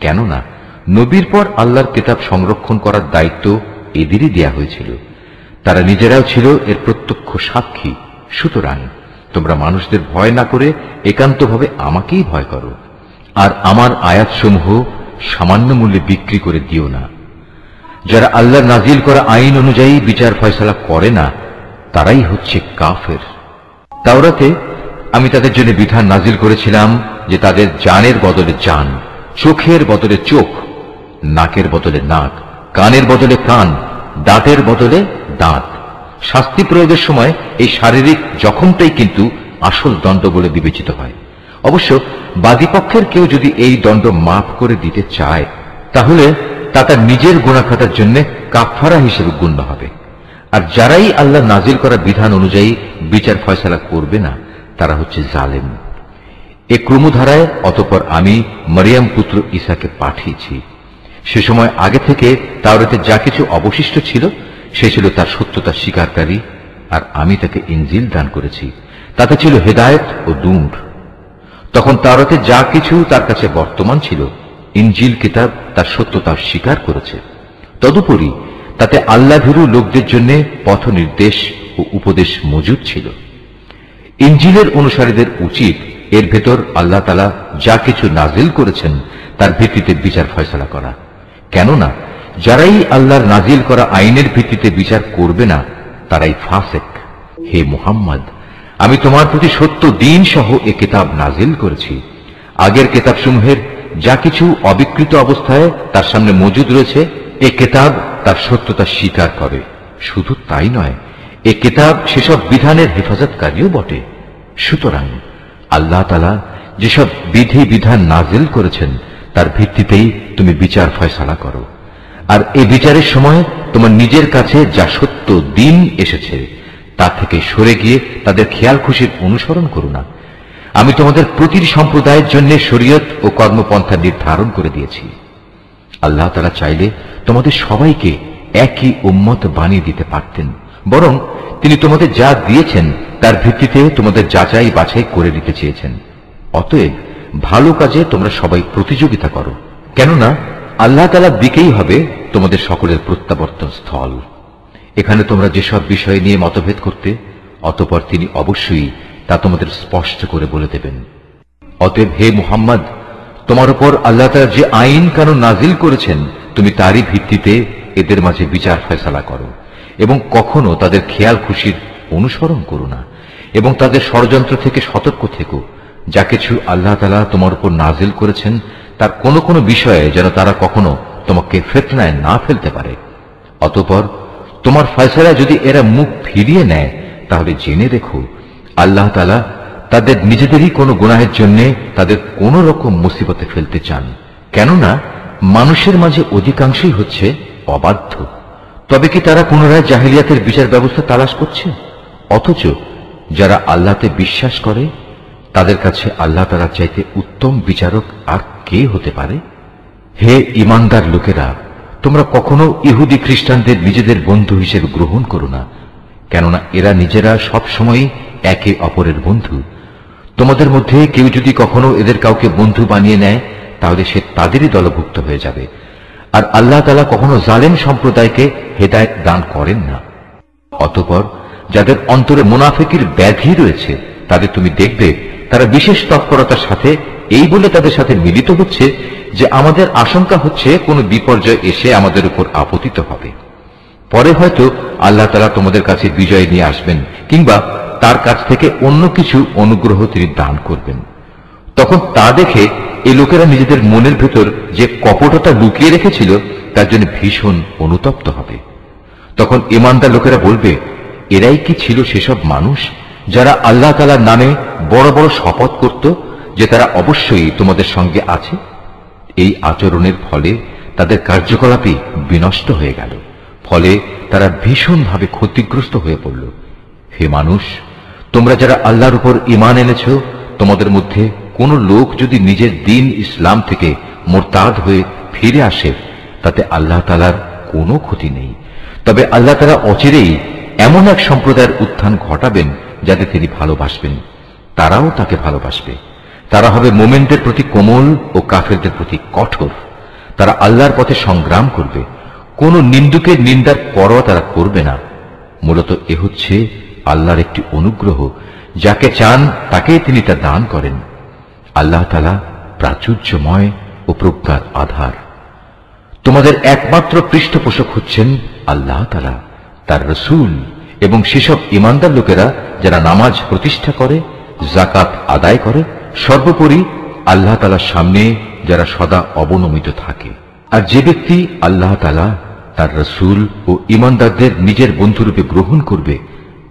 কেননা নবীর পর আল্লাহর কিতাব সংরক্ষণ করার দায়িত্ব এদেরই দেয়া হয়েছিল। তারা নিজেরাও ছিল এর প্রত্যক্ষ সাক্ষী। সুতরাং তোমরা মানুষদের ভয় না করে একান্তভাবে আমাকেই ভয় করো, আর আমার আয়াতসমূহ সামান্য মূল্যে বিক্রি করে দিও না। যারা আল্লাহর নাজিল করা আইন অনুযায়ী বিচার ফয়সালা করে না, তারাই হচ্ছে কাফের। তাওরাতে আমি তাদের জন্য বিধান নাজিল করেছিলাম যে তাদের জানের বদলে জান, চোখের বদলে চোখ, নাকের বদলে নাক, কানের বদলে কান, দাঁতের বদলে দাঁত। শাস্তি প্রয়োগের সময় এই শারীরিক জখমটাই কিন্তু আসল দণ্ড বলে বিবেচিত হয়। অবশ্য বাদীপক্ষের কেউ যদি এই দণ্ড মাফ করে দিতে চায়, তাহলে তা তার নিজের গুনাহ খাতার জন্য কাফারা হিসেবে গণ্য হবে। আর যারাই আল্লাহ নাজিল করা বিধান অনুযায়ী বিচার ফয়সালা করবে না, তারা হচ্ছে জালেম। এ ক্রমধারায় অতঃপর আমি মরিয়ম পুত্র ঈসাকে পাঠিয়েছি। সে সময় আগে থেকে তাওরাতে যা কিছু অবশিষ্ট ছিল সে ছিল তার সত্যতা স্বীকারকারী, আর আমি তাকে ইনজিল দান করেছি, তাতে ছিল হেদায়েত ও নূর। তখন তাওরাতে যা কিছু তার কাছে বর্তমান ছিল, ইনজিল কিতাব তার সত্যতা স্বীকার করেছে। তদুপরি তাতে আল্লাহভীরু লোকদের জন্য পথ নির্দেশ ও উপদেশ মজুদ ছিল। ইনজিলের অনুসারীদের উচিত এর ভেতর আল্লাহ তাআলা যা কিছু নাজিল করেছেন তার ভিত্তিতে বিচার ফয়সালা করা। কেননা যারাই আল্লাহর নাজিল করা আইনের ভিত্তিতে বিচার করবে না, তারাই ফাসেক। হে মুহাম্মদ, আমি তোমার প্রতি সত্য দিন সহ এ কিতাব নাজিল করেছি। আগের কিতাবসমূহের যা কিছু অবিকৃত অবস্থায় তার সামনে মজুদ রয়েছে, এ কিতাব তার সত্যতা স্বীকার করে। শুধু তাই নয়, এ কিতাব সেসব বিধানের হেফাজতকারীও বটে। সুতরাং আল্লাহ তাআলা যেসব বিধি বিধান নাজিল করেছেন তার ভিত্তিতেই তুমি বিচার ফয়সালা করো। আর এই বিচারের সময় তোমার নিজের কাছে যা সত্য দিন এসেছে তা থেকে সরে গিয়ে তাদের খেয়াল খুশির অনুসরণ করো না। আমি তোমাদের প্রতিটি সম্প্রদায়ের জন্য শরীয়ত ও কর্মপন্থা নির্ধারণ করে দিয়েছি। আল্লাহ তাআলা চাইলে তোমাদের সবাইকে একই উম্মত বানিয়ে দিতে পারতেন, বরং তিনি তোমাদের যা দিয়েছেন তার ভিত্তিতে তোমাদের যাচাই বাছাই করে দিতে চেয়েছেন। অতএব ভালো কাজে তোমরা সবাই প্রতিযোগিতা করো, কেননা আল্লাহ তাআলার দিকেই হবে তোমাদের সকলের প্রত্যাবর্তন স্থল। এখানে তোমরা যেসব বিষয় নিয়ে মতভেদ করতে, অতঃপর তিনি অবশ্যই তা তোমাদের স্পষ্ট করে বলে দেবেন। অতএব হে মুহাম্মদ, তোমার উপর আল্লাহ তাআলা যে আইন কানুন নাজিল করেছেন তুমি তারই ভিত্তিতে এদের মাঝে বিচার ফয়সালা করো, এবং কখনো তাদের খেয়াল খুশির অনুসরণ করো না, এবং তাদের ষড়যন্ত্র থেকে সতর্ক থেকো। যা কিছু আল্লাহ তাআলা তোমার উপর নাজিল করেছেন তার কোনো কোনো বিষয়ে যেন তারা কখনো তোমাকে ফিতনায় না ফেলতে পারে। অতঃপর তোমার ফয়সালায় যদি এরা মুখ ফিরিয়ে নেয়, তাহলে জেনে রেখো আল্লাহ তাআলা তাদের নিজেদেরই কোনো গুনাহের জন্য তাদের কোন রকম মুসিবতে ফেলতে চান। কেননা মানুষের মাঝে অধিকাংশই হচ্ছে অবাধ্য। তবে কি তারা পুনরায় জাহেলিয়াতের বিচার ব্যবস্থা তালাশ করছে? অথচ যারা আল্লাহতে বিশ্বাস করে তাদের কাছে আল্লাহ তাআলার চাইতে উত্তম বিচারক আর কে হতে পারে? হে ঈমানদার লোকেরা, তোমরা কখনো ইহুদি খ্রিস্টানদের নিজেদের বন্ধু হিসেবে গ্রহণ করো না, কেননা এরা নিজেরা সব সময় একে অপরের বন্ধু। তোমাদের মধ্যে কেউ যদি কখনো এদের কাউকে বন্ধু বানিয়ে নেয়, তাহলে সে তাদেরই দলভুক্ত হয়ে যাবে। আর আল্লাহ তাআলা কখনো জালেম সম্প্রদায়কে হেদায়েত দান করেন না। অতঃপর যাদের অন্তরে মুনাফিকের ব্যাধি রয়েছে তাদের তুমি দেখবে তারা বিশেষ তৎপরতার সাথে এই বলে তাদের সাথে মিলিত হচ্ছে যে আমাদের আশঙ্কা হচ্ছে কোনো বিপর্যয় এসে আমাদের উপর আপতিত হবে। পরে হয়তো আল্লাহ তাআলা তোমাদের কাছে বিজয় নিয়ে আসবেন, কিংবা তার কাছ থেকে অন্য কিছু অনুগ্রহ তিনি দান করবেন। তখন তা দেখে এই লোকেরা নিজেদের মনের ভেতর যে কপটতা লুকিয়ে রেখেছিল তার জন্য ভীষণ অনুতপ্ত হবে। তখন ঈমানদার লোকেরা বলবে, এরাই কি ছিল সেসব মানুষ যারা আল্লাহ তাআলার নামে বড় বড় শপথ করত যে তারা অবশ্যই তোমাদের সঙ্গে আছে? এই আচরণের ফলে তাদের কার্যকলাপই বিনষ্ট হয়ে গেল, ফলে তারা ভীষণভাবে ক্ষতিগ্রস্ত হয়ে পড়ল। হে মানুষ, তোমরা যারা আল্লাহর উপর ঈমান এনেছ, তোমাদের মধ্যে কোন লোক যদি নিজের দিন ইসলাম থেকে মুরতাদ হয়ে ফিরে আসে, তাতে আল্লাহ তাআলার কোনো ক্ষতি নেই। তবে আল্লাহ তাআলা অচিরেই এমন এক সম্প্রদায়ের উত্থান ঘটাবেন যাদের তিনি ভালোবাসবেন, তারাও তাকে ভালোবাসবে। তারা হবে মোমেনদের প্রতি কোমল ও কাফেরদের প্রতি কঠোর। তারা আল্লাহর পথে সংগ্রাম করবে, কোন নিন্দুকের নিন্দার পরোয়া তারা করবে না। মূলত এ হচ্ছে আল্লাহর একটি অনুগ্রহ, যাকে চান তাকেই তিনি তা দান করেন। আল্লাহ তাআলা প্রাচুর্যময় ও প্রজ্ঞার আধার। তোমাদের একমাত্র পৃষ্ঠপোষক হচ্ছেন আল্লাহ তাআলা, তার রাসূল এবং সেসব ঈমানদার লোকেরা যারা নামাজ প্রতিষ্ঠা করে, যাকাত আদায় করে, সর্বোপরি আল্লাহ তাআলার সামনে যারা সদা অবনমিত থাকে। আর যে ব্যক্তি আল্লাহ তাআলা, তার রাসূল ও ঈমানদারদের নিজের বন্ধুরূপে গ্রহণ করবে,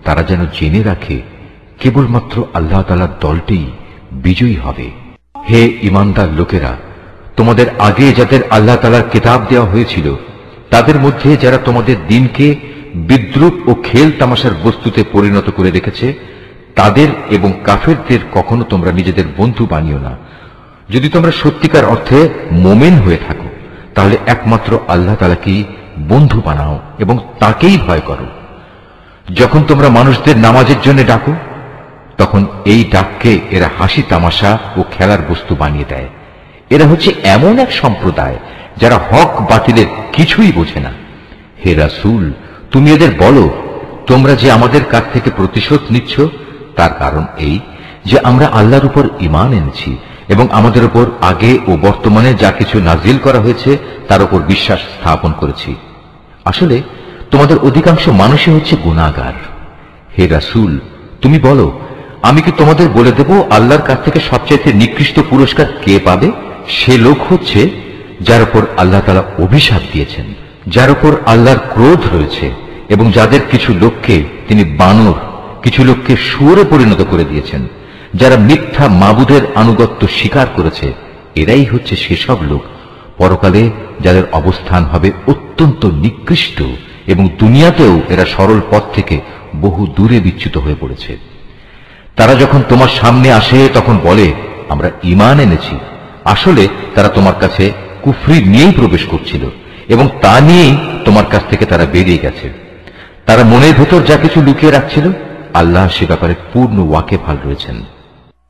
তারা যেন জেনে রাখে কেবলমাত্র আল্লাহ তাআলার দলটিই বিজয়ী হবে। হে ঈমানদার লোকেরা, তোমাদের আগে যাদের আল্লাহ তাআলার কিতাব দেওয়া হয়েছিল, তাদের মধ্যে যারা তোমাদের দিনকে বিদ্রূপ ও খেল তামাশার বস্তুতে পরিণত করে রেখেছে, তাদের এবং কাফেরদের কখনো তোমরা নিজেদের বন্ধু বানিও না। যদি তোমরা সত্যিকার অর্থে মোমেন হয়ে থাকো, তাহলে একমাত্র আল্লাহ তাআলাকেই বন্ধু বানাও এবং তাকেই ভয় করো। যখন তোমরা মানুষদের নামাজের জন্য ডাকো, তখন এই ডাককে এরা হাসি তামাশা ও খেলার বস্তু বানিয়ে দেয়। এরা হচ্ছে এমন এক সম্প্রদায় যারা হক বাতিলের কিছুই বোঝে না। হে রাসূল, তুমি এদের বলো, তোমরা যে আমাদের কাছ থেকে প্রতিশোধ নিচ্ছ, তার কারণ এই যে আমরা আল্লাহর উপর ঈমান এনেছি এবং আমাদের উপর আগে ও বর্তমানে যা কিছু নাজিল করা হয়েছে তার উপর বিশ্বাস স্থাপন করেছি। আসলে তোমাদের অধিকাংশ মানুষই হচ্ছে গুনাহগার। হে রাসূল, তুমি বলো, আমি কি তোমাদের বলে দেব আল্লাহর কাছ থেকে সবচাইতে নিকৃষ্ট পুরস্কার কে পাবে? সে লোক হচ্ছে যার উপর আল্লাহ তাআলা অভিশাপ দিয়েছেন, যার উপর আল্লাহর ক্রোধ রয়েছে এবং যাদের কিছু লোককে তিনি বানর, কিছু লোককে শুয়োরে পরিণত করে দিয়েছেন, যারা মিথ্যা মাবুদের আনুগত্য স্বীকার করেছে। এরাই হচ্ছে সেসব লোক পরকালে যাদের অবস্থান হবে অত্যন্ত নিকৃষ্ট এবং দুনিয়াতেও এরা সরল পথ থেকে বহু দূরে বিচ্যুত হয়ে পড়েছে। তারা যখন তোমার সামনে আসে তখন বলে, আমরা ঈমান এনেছি। আসলে তারা তোমার কাছে কুফরি নিয়েই প্রবেশ করছিল এবং তা নিয়েই তোমার কাছ থেকে তারা বেরিয়ে গেছে। তারা মনের ভেতর যা কিছু লুকিয়ে রাখছিল, আল্লাহ সে ব্যাপারে পূর্ণ ওয়াকিফাল রয়েছেন।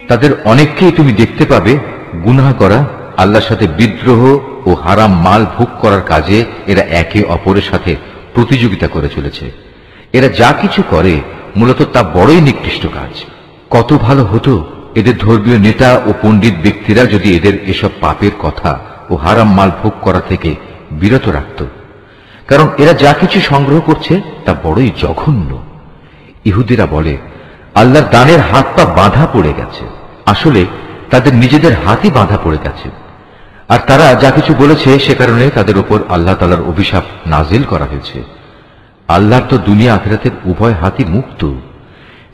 তাদের অনেককেই তুমি দেখতে পাবে গুনাহ করা, আল্লাহর সাথে বিদ্রোহ ও হারাম মাল ভোগ করার কাজে এরা একে অপরের সাথে প্রতিযোগিতা করে চলেছে। এরা যা কিছু করে মূলত তা বড়ই নিকৃষ্ট কাজ। কত ভালো হতো এদের ধর্মীয় নেতা ও পণ্ডিত ব্যক্তিরা যদি এদের এসব পাপের কথা ও হারাম মাল ভোগ করা থেকে বিরত রাখত, কারণ এরা যা কিছু সংগ্রহ করছে তা বড়ই জঘন্য। ইহুদিরা বলে, আল্লাহর দানের হাত পা বাঁধা পড়ে গেছে। আসলে তাদের নিজেদের হাতই বাঁধা পড়ে গেছে। আর তারা যা কিছু বলেছে সে কারণে তাদের উপর আল্লাহ তাআলার অভিশাপ নাজিল করা হয়েছে। আল্লাহর তো দুনিয়া আখিরাতের উভয় হাতই মুক্ত।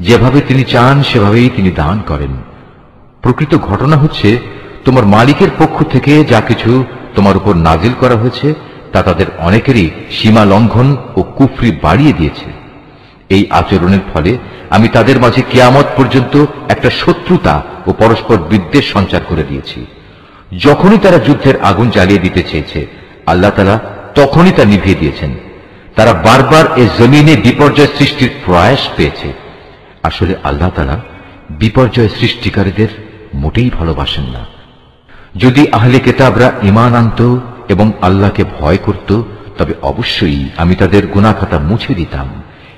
যেভাবে তিনি চান সেভাবেই তিনি দান করেন। প্রকৃত ঘটনা হচ্ছে, তোমার মালিকের পক্ষ থেকে যা কিছু তোমার উপর নাজিল করা হয়েছে তা তাদের অনেকেরই সীমা লঙ্ঘন ও কুফরি বাড়িয়ে দিয়েছে। এই আচরণের ফলে আমি তাদের মাঝে কিয়ামত পর্যন্ত একটা শত্রুতা ও পরস্পর বিদ্বেষ সঞ্চার করে দিয়েছি। যখনই তারা যুদ্ধের আগুন জ্বালিয়ে দিতে চেয়েছে, আল্লাহ তাআলা তখনই তা নিভিয়ে দিয়েছেন। তারা বারবার এই জমিনে বিপর্যয় সৃষ্টির প্রয়াস পেয়েছে। আসলে আল্লাহ তাআলা বিপর্যয় সৃষ্টিকারীদের মোটেই ভালোবাসেন না। যদি আহলে কিতাবরা ঈমান আনত এবং আল্লাহকে ভয় করত, তবে অবশ্যই আমি তাদের গুনাহ খাতা মুছে দিতাম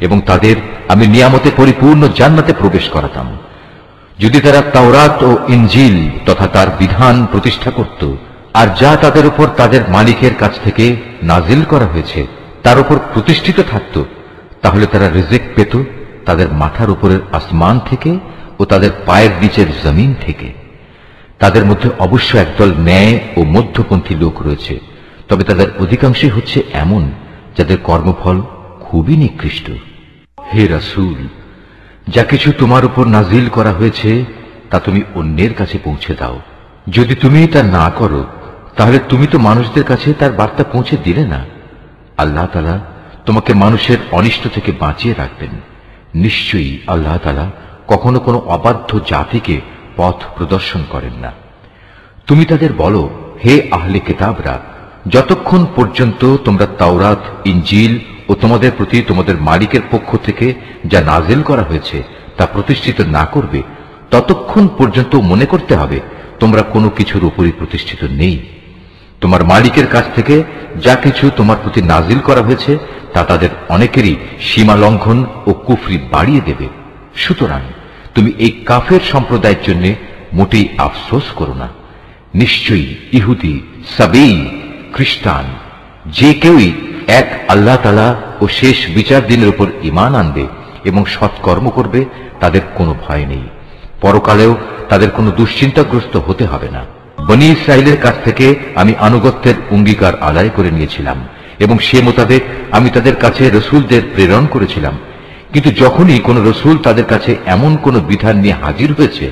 এবং তাদের আমি নিয়ামতে পরিপূর্ণ জান্নাতে প্রবেশ করাতাম। যদি তারা তাওরাত ও ইনজিল তথা তার বিধান প্রতিষ্ঠা করত, আর যা তাদের উপর তাদের মালিকের কাছ থেকে নাজিল করা হয়েছে তার উপর প্রতিষ্ঠিত থাকত, তাহলে তারা রিজিক পেত তাদের মাথার উপরের আসমান থেকে ও তাদের পায়ের নিচের জমিন থেকে। তাদের মধ্যে অবশ্য একদল ন্যায় ও মধ্যপন্থী লোক রয়েছে, তবে তাদের অধিকাংশই হচ্ছে এমন যাদের কর্মফল খুবই নিকৃষ্ট। হে রাসূল, যা কিছু তোমার উপর নাজিল করা হয়েছে তা তুমি অন্যের কাছে পৌঁছে দাও। যদি তুমি তা না করো, তাহলে তুমি তো মানুষদের কাছে তার বার্তা পৌঁছে দিলে না। আল্লাহ তাআলা তোমাকে মানুষের অনিষ্ট থেকে বাঁচিয়ে রাখবেন। নিশ্চয়ই আল্লাহ তাআলা কখনো কোনো অবাধ্য জাতিকে পথ প্রদর্শন করেন না। তুমি তাদের বলো, হে আহলে কিতাবরা, যতক্ষণ পর্যন্ত তোমরা তাওরাত, ইনজিল ও তোমাদের প্রতি তোমাদের মালিকের পক্ষ থেকে যা নাজিল করা হয়েছে তা প্রতিষ্ঠিত না করবে, ততক্ষণ পর্যন্ত মনে করতে হবে তোমরা কোনো কিছুর উপরই প্রতিষ্ঠিত নেই। তোমার মালিকের কাছ থেকে যা কিছু তোমার প্রতি নাজিল করা হয়েছে তা তাদের অনেকেরই সীমা লঙ্ঘন ও কুফরি বাড়িয়ে দেবে। সুতরাং তুমি এই কাফের সম্প্রদায়ের জন্য মোটেই আফসোস করো না। নিশ্চয়ই ইহুদি, সাবেই, খ্রিস্টান যে কেউই এক আল্লাহ তাআলা ও শেষ বিচার দিনের উপর ঈমান আনবে এবং সৎকর্ম করবে তাদের কোনো ভয় নেই, পরকালেও তাদের কোনো দুশ্চিন্তাগ্রস্ত হতে হবে না। বনী ইসরাইলের কাছ থেকে আমি আনুগত্যের অঙ্গীকার আদায় করে নিয়েছিলাম এবং সে মোতাবেক আমি তাদের কাছে রসুলদের প্রেরণ করেছিলাম। কিন্তু যখনই কোন রসুল তাদের কাছে এমন কোন বিধান নিয়ে হাজির হয়েছে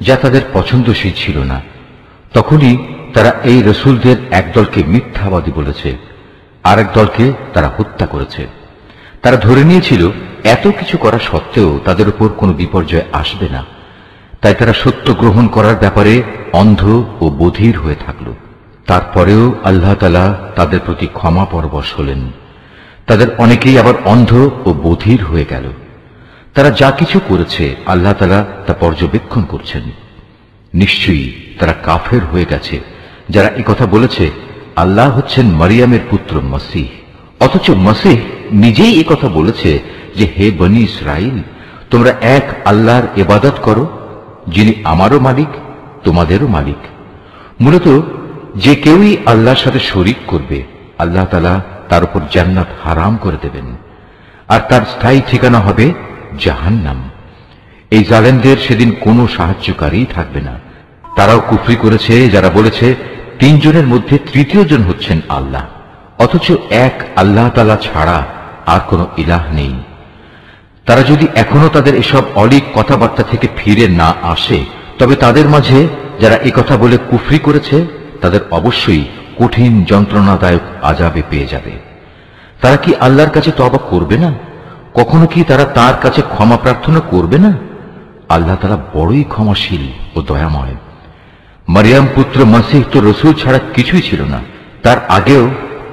যা তাদের পছন্দসই ছিল না, তখনই তারা এই রসুলদের একদলকে মিথ্যাবাদী বলেছে, আরেক দলকে তারা হত্যা করেছে। তারা ধরে নিয়েছিল এত কিছু করা সত্ত্বেও তাদের উপর কোনো বিপর্যয় আসবে না, তাই তারা সত্য গ্রহণ করার ব্যাপারে অন্ধ ও বধির হয়ে থাকল। তারপরেও আল্লাহ তাআলা তাদের প্রতি ক্ষমা পরবশ হলেন। তাদের অনেকেই আবার অন্ধ ও বধির হয়ে গেল। তারা যা কিছু করেছে আল্লাহ তাআলা তা পর্যবেক্ষণ করছেন। নিশ্চয়ই তারা কাফের হয়ে গেছে যারা একথা বলেছে আল্লাহ হচ্ছেন মারিয়ামের পুত্র মসীহ, অথচ মসীহ নিজেই একথা বলেছে যে হে বনী ইসরাইল, তোমরা এক আল্লাহর ইবাদত করো যিনি আমারও মালিক তোমাদেরও মালিক। মূলত যে কেউই আল্লাহর সাথে শরীক করবে আল্লাহ তাআলা তার উপর জান্নাত হারাম করে দেবেন, আর তার স্থায়ী ঠিকানা হবে জাহান্নাম। এই জালেমদের সেদিন কোনো সাহায্যকারী থাকবে না। তারাও কুফরি করেছে যারা বলেছে তিনজনের মধ্যে তৃতীয় জন হচ্ছেন আল্লাহ, অথচ এক আল্লাহ তাআলা ছাড়া আর কোনো ইলাহ নেই। তারা যদি এখনো তাদের এসব অলীক কথাবার্তা থেকে ফিরে না আসে, তবে তাদের মাঝে যারা একথা বলে কুফরি করেছে তাদের অবশ্যই কঠিন যন্ত্রণাদায়ক আযাবে পেয়ে যাবে। তারা কি আল্লাহর কাছে তওবা করবে না? কখনো কি তারা তার কাছে ক্ষমা প্রার্থনা করবে না? আল্লাহ তাআলা বড়ই ক্ষমাশীল ও দয়াময়। মারিয়াম পুত্র মসীহ তো রসুল ছাড়া কিছুই ছিল না। তার আগেও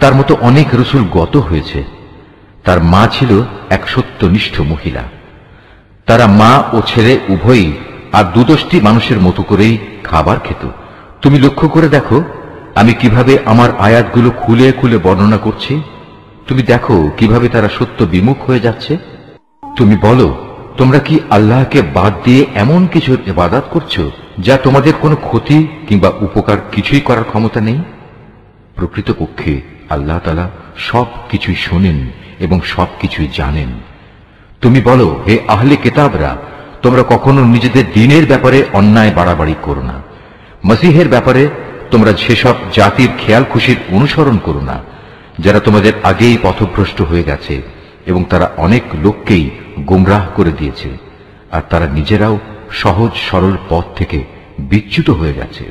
তার মতো অনেক রসুল গত হয়েছে। তার মা ছিল এক সত্যনিষ্ঠ মহিলা। তারা মা ও ছেলে উভয়ই আর দুদষ্টি মানুষের মতো করেই খাবার খেত। তুমি লক্ষ্য করে দেখো আমি কিভাবে আমার আয়াতগুলো খুলে খুলে বর্ণনা করছি। তুমি দেখো কিভাবে তারা সত্য বিমুখ হয়ে যাচ্ছে। তুমি বলো, তোমরা কি আল্লাহকে বাদ দিয়ে এমন কিছুর ইবাদত করছো যা তোমাদের কোনো ক্ষতি কিংবা উপকার কিছুই করার ক্ষমতা নেই? প্রকৃতপক্ষে আল্লাহ তাআলা সব কিছুই শোনেন এবং সব কিছুই জানেন। তুমি বলো, হে আহলে কিতাবরা, তোমরা কখনো নিজেদের দ্বীনের ব্যাপারে অন্যায় বাড়াবাড়ি করো না। মসীহের ব্যাপারে তোমরা সেসব জাতির খেয়াল খুশির অনুসরণ করো না যারা তোমাদের আগেই পথভ্রষ্ট হয়ে গেছে এবং তারা অনেক লোককেই গোমরাহ করে দিয়েছে, আর তারা নিজেরাও সহজ সরল পথ থেকে বিচ্যুত হয়ে গেছে।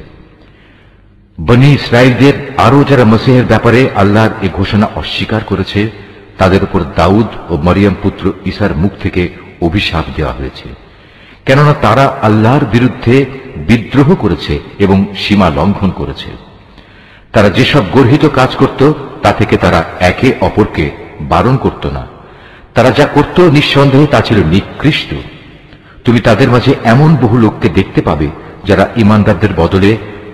বনী ইসরাইলদের আরো যারা মসীহের ব্যাপারে আল্লাহর এই ঘোষণা অস্বীকার করেছে তাদের উপর দাউদ ও মরিয়ম পুত্র ঈসার মুখ থেকে অভিশাপ দেওয়া হয়েছে, কেননা তারা আল্লাহর বিরুদ্ধে বিদ্রোহ করেছে এবং সীমা লঙ্ঘন করেছে। তারা যেসব গর্হিত কাজ করত তা থেকে তারা একে অপরকে বারণ করত না। তারা যা করত নিঃসন্দেহে তা ছিল নিকৃষ্ট। তুমি তাদের মাঝে এমন বহু লোককে দেখতে পাবে যারা ঈমানদারদের বদলে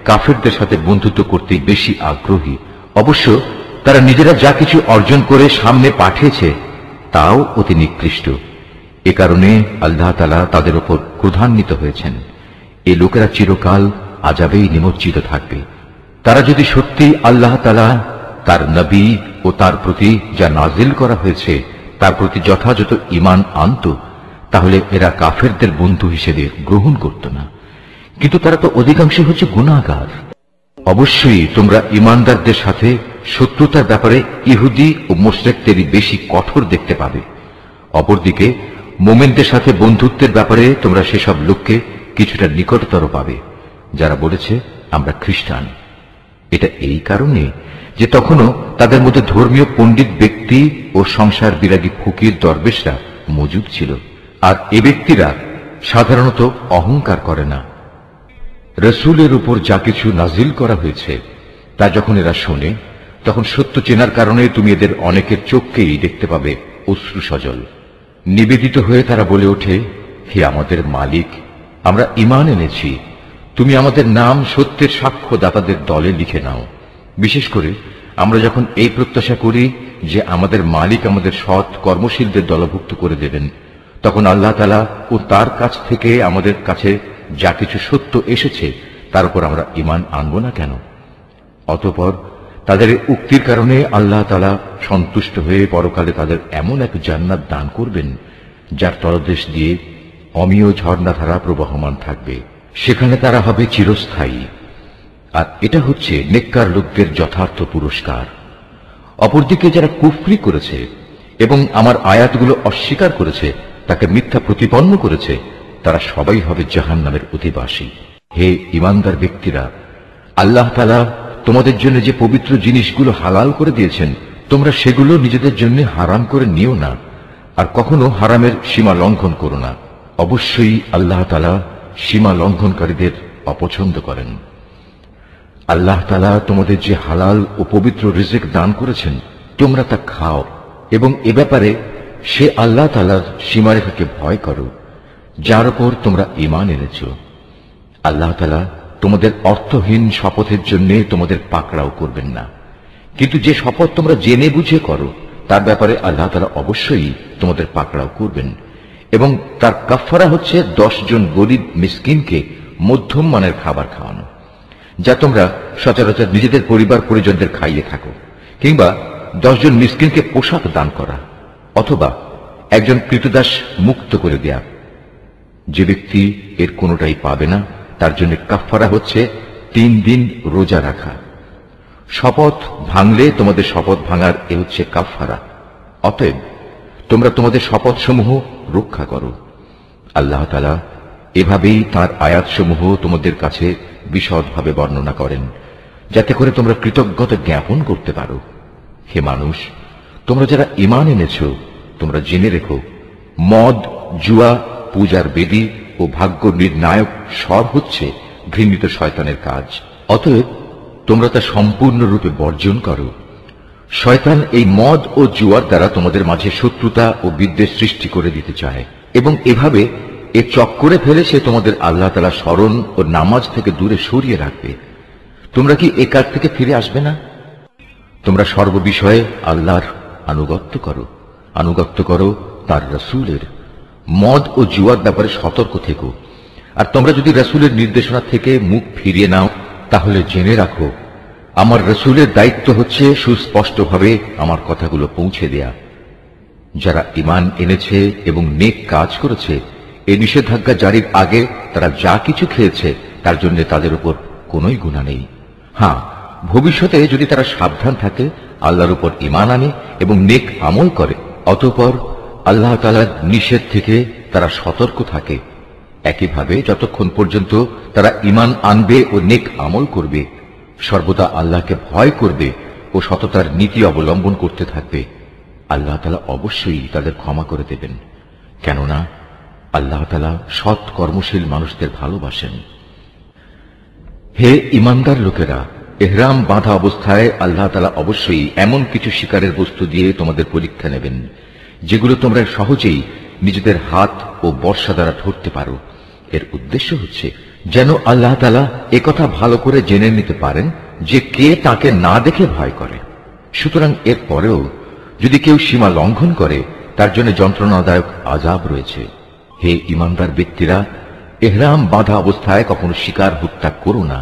কাফেরদের সাথে বন্ধুত্ব করতে বেশি আগ্রহী। অবশ্য তারা নিজেরা যা কিছু অর্জন করে সামনে পাঠিয়েছে তাও অতি নিকৃষ্ট। এ কারণে আল্লাহ তাআলা তাদের উপর ক্রোধান্বিত হয়েছেন। এ লোকেরা চিরকাল আযাবেই নিমজ্জিত থাকবে। তারা যদি সত্যি আল্লাহ তাআলা, তার নবী ও তার প্রতি যা নাজিল করা হয়েছে তার প্রতি যথাযথ ঈমান আনত, তাহলে এরা কাফেরদের বন্ধু হিসেবে গ্রহণ করত না। কিন্তু তারা তো অধিকাংশই হচ্ছে গুনাহগার। অবশ্যই তোমরা ঈমানদারদের সাথে শত্রুতার ব্যাপারে ইহুদি ও মুশরিকদেরই বেশি কঠোর দেখতে পাবে। অপরদিকে মুমিনদের সাথে বন্ধুত্বের ব্যাপারে তোমরা সেসব লোককে কিছুটা নিকটতর পাবে যারা বলেছে আমরা খ্রিস্টান। এটা এই কারণে যে তখনও তাদের মধ্যে ধর্মীয় পণ্ডিত ব্যক্তি ও সংসার বিরাগী ফকির দরবেশরা মজুদ ছিল, আর এ ব্যক্তিরা সাধারণত অহংকার করে না। রসুলের উপর যা কিছু নাজিল করা হয়েছে তা যখন এরা শোনে তখন সত্য চেনার কারণে তুমি এদের অনেকের চোখকেই দেখতে পাবে অশ্রু সজল। নিবেদিত হয়ে তারা বলে ওঠে, হে আমাদের মালিক, আমরা ঈমান এনেছি, তুমি আমাদের নাম সত্যের সাক্ষ্যদাতাদের দলে লিখে নাও। বিশেষ করে আমরা যখন এই প্রত্যাশা করি যে আমাদের মালিক আমাদের সৎ কর্মশীলদের দলভুক্ত করে দেবেন, তখন আল্লাহ তাআলা ও তার কাছ থেকে আমাদের কাছে যা কিছু সত্য এসেছে তার উপর আমরা ঈমান আনব না কেন? অতঃপর তাদের উক্তির কারণে আল্লাহ তাআলা সন্তুষ্ট হয়ে পরকালে তাদের এমন এক জান্নাত দান করবেন যার তলদেশ দিয়ে অমীয় ঝর্ণাধারা প্রবাহমান থাকবে, সেখানে তারা হবে চিরস্থায়ী। আর এটা হচ্ছে নেককার লোকদের যথার্থ পুরস্কার। অপরদিকে যারা কুফরি করেছে এবং আমার আয়াতগুলো অস্বীকার করেছে, তাকে মিথ্যা প্রতিপন্ন করেছে, তারা সবাই হবে জাহান্নামের অধিবাসী। হে ঈমানদার ব্যক্তিরা, আল্লাহ তাআলা তোমাদের জন্য যে পবিত্র জিনিসগুলো হালাল করে দিয়েছেন, তোমরা সেগুলো নিজেদের জন্য হারাম করে নিও না, আর কখনো হারামের সীমা লঙ্ঘন করো না। অবশ্যই আল্লাহ তাআলা সীমা লঙ্ঘনকারীদের অপছন্দ করেন। আল্লাহ তাআলা তোমাদের যে হালাল ও পবিত্র রিজিক দান করেছেন, তোমরা তা খাও এবং এ ব্যাপারে সে আল্লাহ তাআলার সীমারেখাকে ভয় করো যার উপর তোমরা ঈমান এনেছ। আল্লাহ তাআলা তোমাদের অর্থহীন শপথের জন্য তোমাদের পাকড়াও করবেন না, কিন্তু যে শপথ তোমরা জেনে বুঝে করো তার ব্যাপারে আল্লাহ তাআলা অবশ্যই তোমাদের পাকড়াও করবেন। এবং তার কাফফারা হচ্ছে 10 জন গরীব মিসকিনকে মধ্যম মানের খাবার খাওয়ানো, যা তোমরা সচরাচর নিজেদের পরিবার পরিজনদের খাইয়ে থাকো, কিংবা 10 জন মিসকিনকে পোশাক দান করা, অথবা একজন কৃতদাস মুক্ত করে দেয়া। যে ব্যক্তি এর কোনোটাই পাবে না তার জন্য কাফফারা হচ্ছে 3 দিন রোজা রাখা। শপথ ভাঙলে তোমাদের শপথ ভাঙার এ হচ্ছে কাফফারা। অতএব তোমরা তোমাদের শপথ সমূহ রক্ষা করো। আল্লাহ তাআলা এভাবেই তাঁর আয়াতসমূহ তোমাদের কাছে বিশদভাবে বর্ণনা করেন, যাতে করে তোমরা কৃতজ্ঞতা জ্ঞাপন করতে পারো। হে মানুষ, তোমরা যারা ঈমান এনেছ, তোমরা জেনে রেখো, মদ, জুয়া, পূজার বেদী ও ভাগ্য নির্ণায়ক স্বর হচ্ছে ঘৃণিত শয়তানের কাজ। অতএব তোমরা তা সম্পূর্ণরূপে বর্জন করো। শয়তান এই মদ ও জুয়ার দ্বারা তোমাদের মাঝে শত্রুতা ও বিদ্বেষ সৃষ্টি করে দিতে চায়, এবং এভাবে এ চক্করে ফেলে সে তোমাদের আল্লাহ তাআলা স্মরণ ও নামাজ থেকে দূরে সরিয়ে রাখবে। তোমরা কি এ কাজ থেকে ফিরে আসবে না? তোমরা সর্ববিষয়ে আল্লাহর আনুগত্য করো তার রাসূলের। মদ ও জুয়ার ব্যাপারে সতর্ক থেকো, আর তোমরা যদি রাসূলের নির্দেশনা থেকে মুখ ফিরিয়ে নাও তাহলে জেনে রাখো, আমার রাসূলের দায়িত্ব হচ্ছে সুস্পষ্টভাবে আমার কথাগুলো পৌঁছে দেয়া। যারা ঈমান এনেছে এবং নেক কাজ করেছে, এই নিষেধাজ্ঞা জারির আগে তারা যা কিছু খেয়েছে তার জন্য তাদের উপর কোনোই গুনাহ নেই। হ্যাঁ, ভবিষ্যতে যদি তারা সাবধান থাকে, আল্লাহর উপর ঈমান আনে এবং নেক আমল করে, অতঃপর আল্লাহ তাআলার নিষেধ থেকে তারা সতর্ক থাকে, একইভাবে যতক্ষণ পর্যন্ত তারা ঈমান আনবে ও নেক আমল করবে, সর্বদা আল্লাহকে ভয় করবে ও সততার নীতি অবলম্বন করতে থাকবে, আল্লাহ তাআলা অবশ্যই তাদের ক্ষমা করে দেবেন, কেননা আল্লাহ তাআলা সৎ কর্মশীল মানুষদের ভালোবাসেন। হে ঈমানদার লোকেরা, ইহরাম বাঁধা অবস্থায় আল্লাহ তাআলা অবশ্যই এমন কিছু শিকারের বস্তু দিয়ে তোমাদের পরীক্ষা নেবেন যেগুলো তোমরা সহজেই নিজেদের হাত ও বর্শা দ্বারা ধরতে পারো। এর উদ্দেশ্য হচ্ছে যেন আল্লাহ তাআলা একথা ভালো করে জেনে নিতে পারেন যে কে তাকে না দেখে ভয় করে। সুতরাং এর পরেও যদি কেউ সীমা লঙ্ঘন করে তার জন্য যন্ত্রণাদায়ক আযাব রয়েছে। হে ঈমানদার ব্যক্তিরা, ইহরাম বাঁধা অবস্থায় কখনো শিকার হত্যা করো না।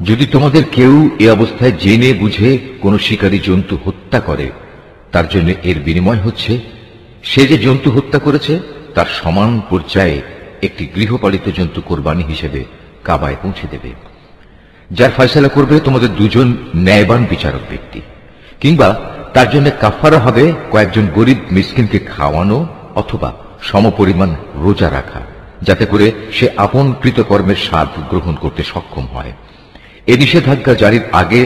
যদি তোমাদের কেউ এ অবস্থায় জেনে বুঝে কোনো শিকারী জন্তু হত্যা করে, তার জন্য এর বিনিময় হচ্ছে সে যে জন্তু হত্যা করেছে তার সমান পর্যায়ে একটি গৃহপালিত জন্তু কোরবানি হিসেবে কাবায় পৌঁছে দেবে, যার ফয়সালা করবে তোমাদের দুজন ন্যায়বান বিচারক ব্যক্তি। কিংবা তার জন্য কাফফারা হবে কয়েকজন গরিব মিসকিনকে খাওয়ানো অথবা সমপরিমাণ রোজা রাখা, যাতে করে সে আপন কৃতকর্মের স্বাদ গ্রহণ করতে সক্ষম হয়। এ নিষেধাজ্ঞা জারির আগে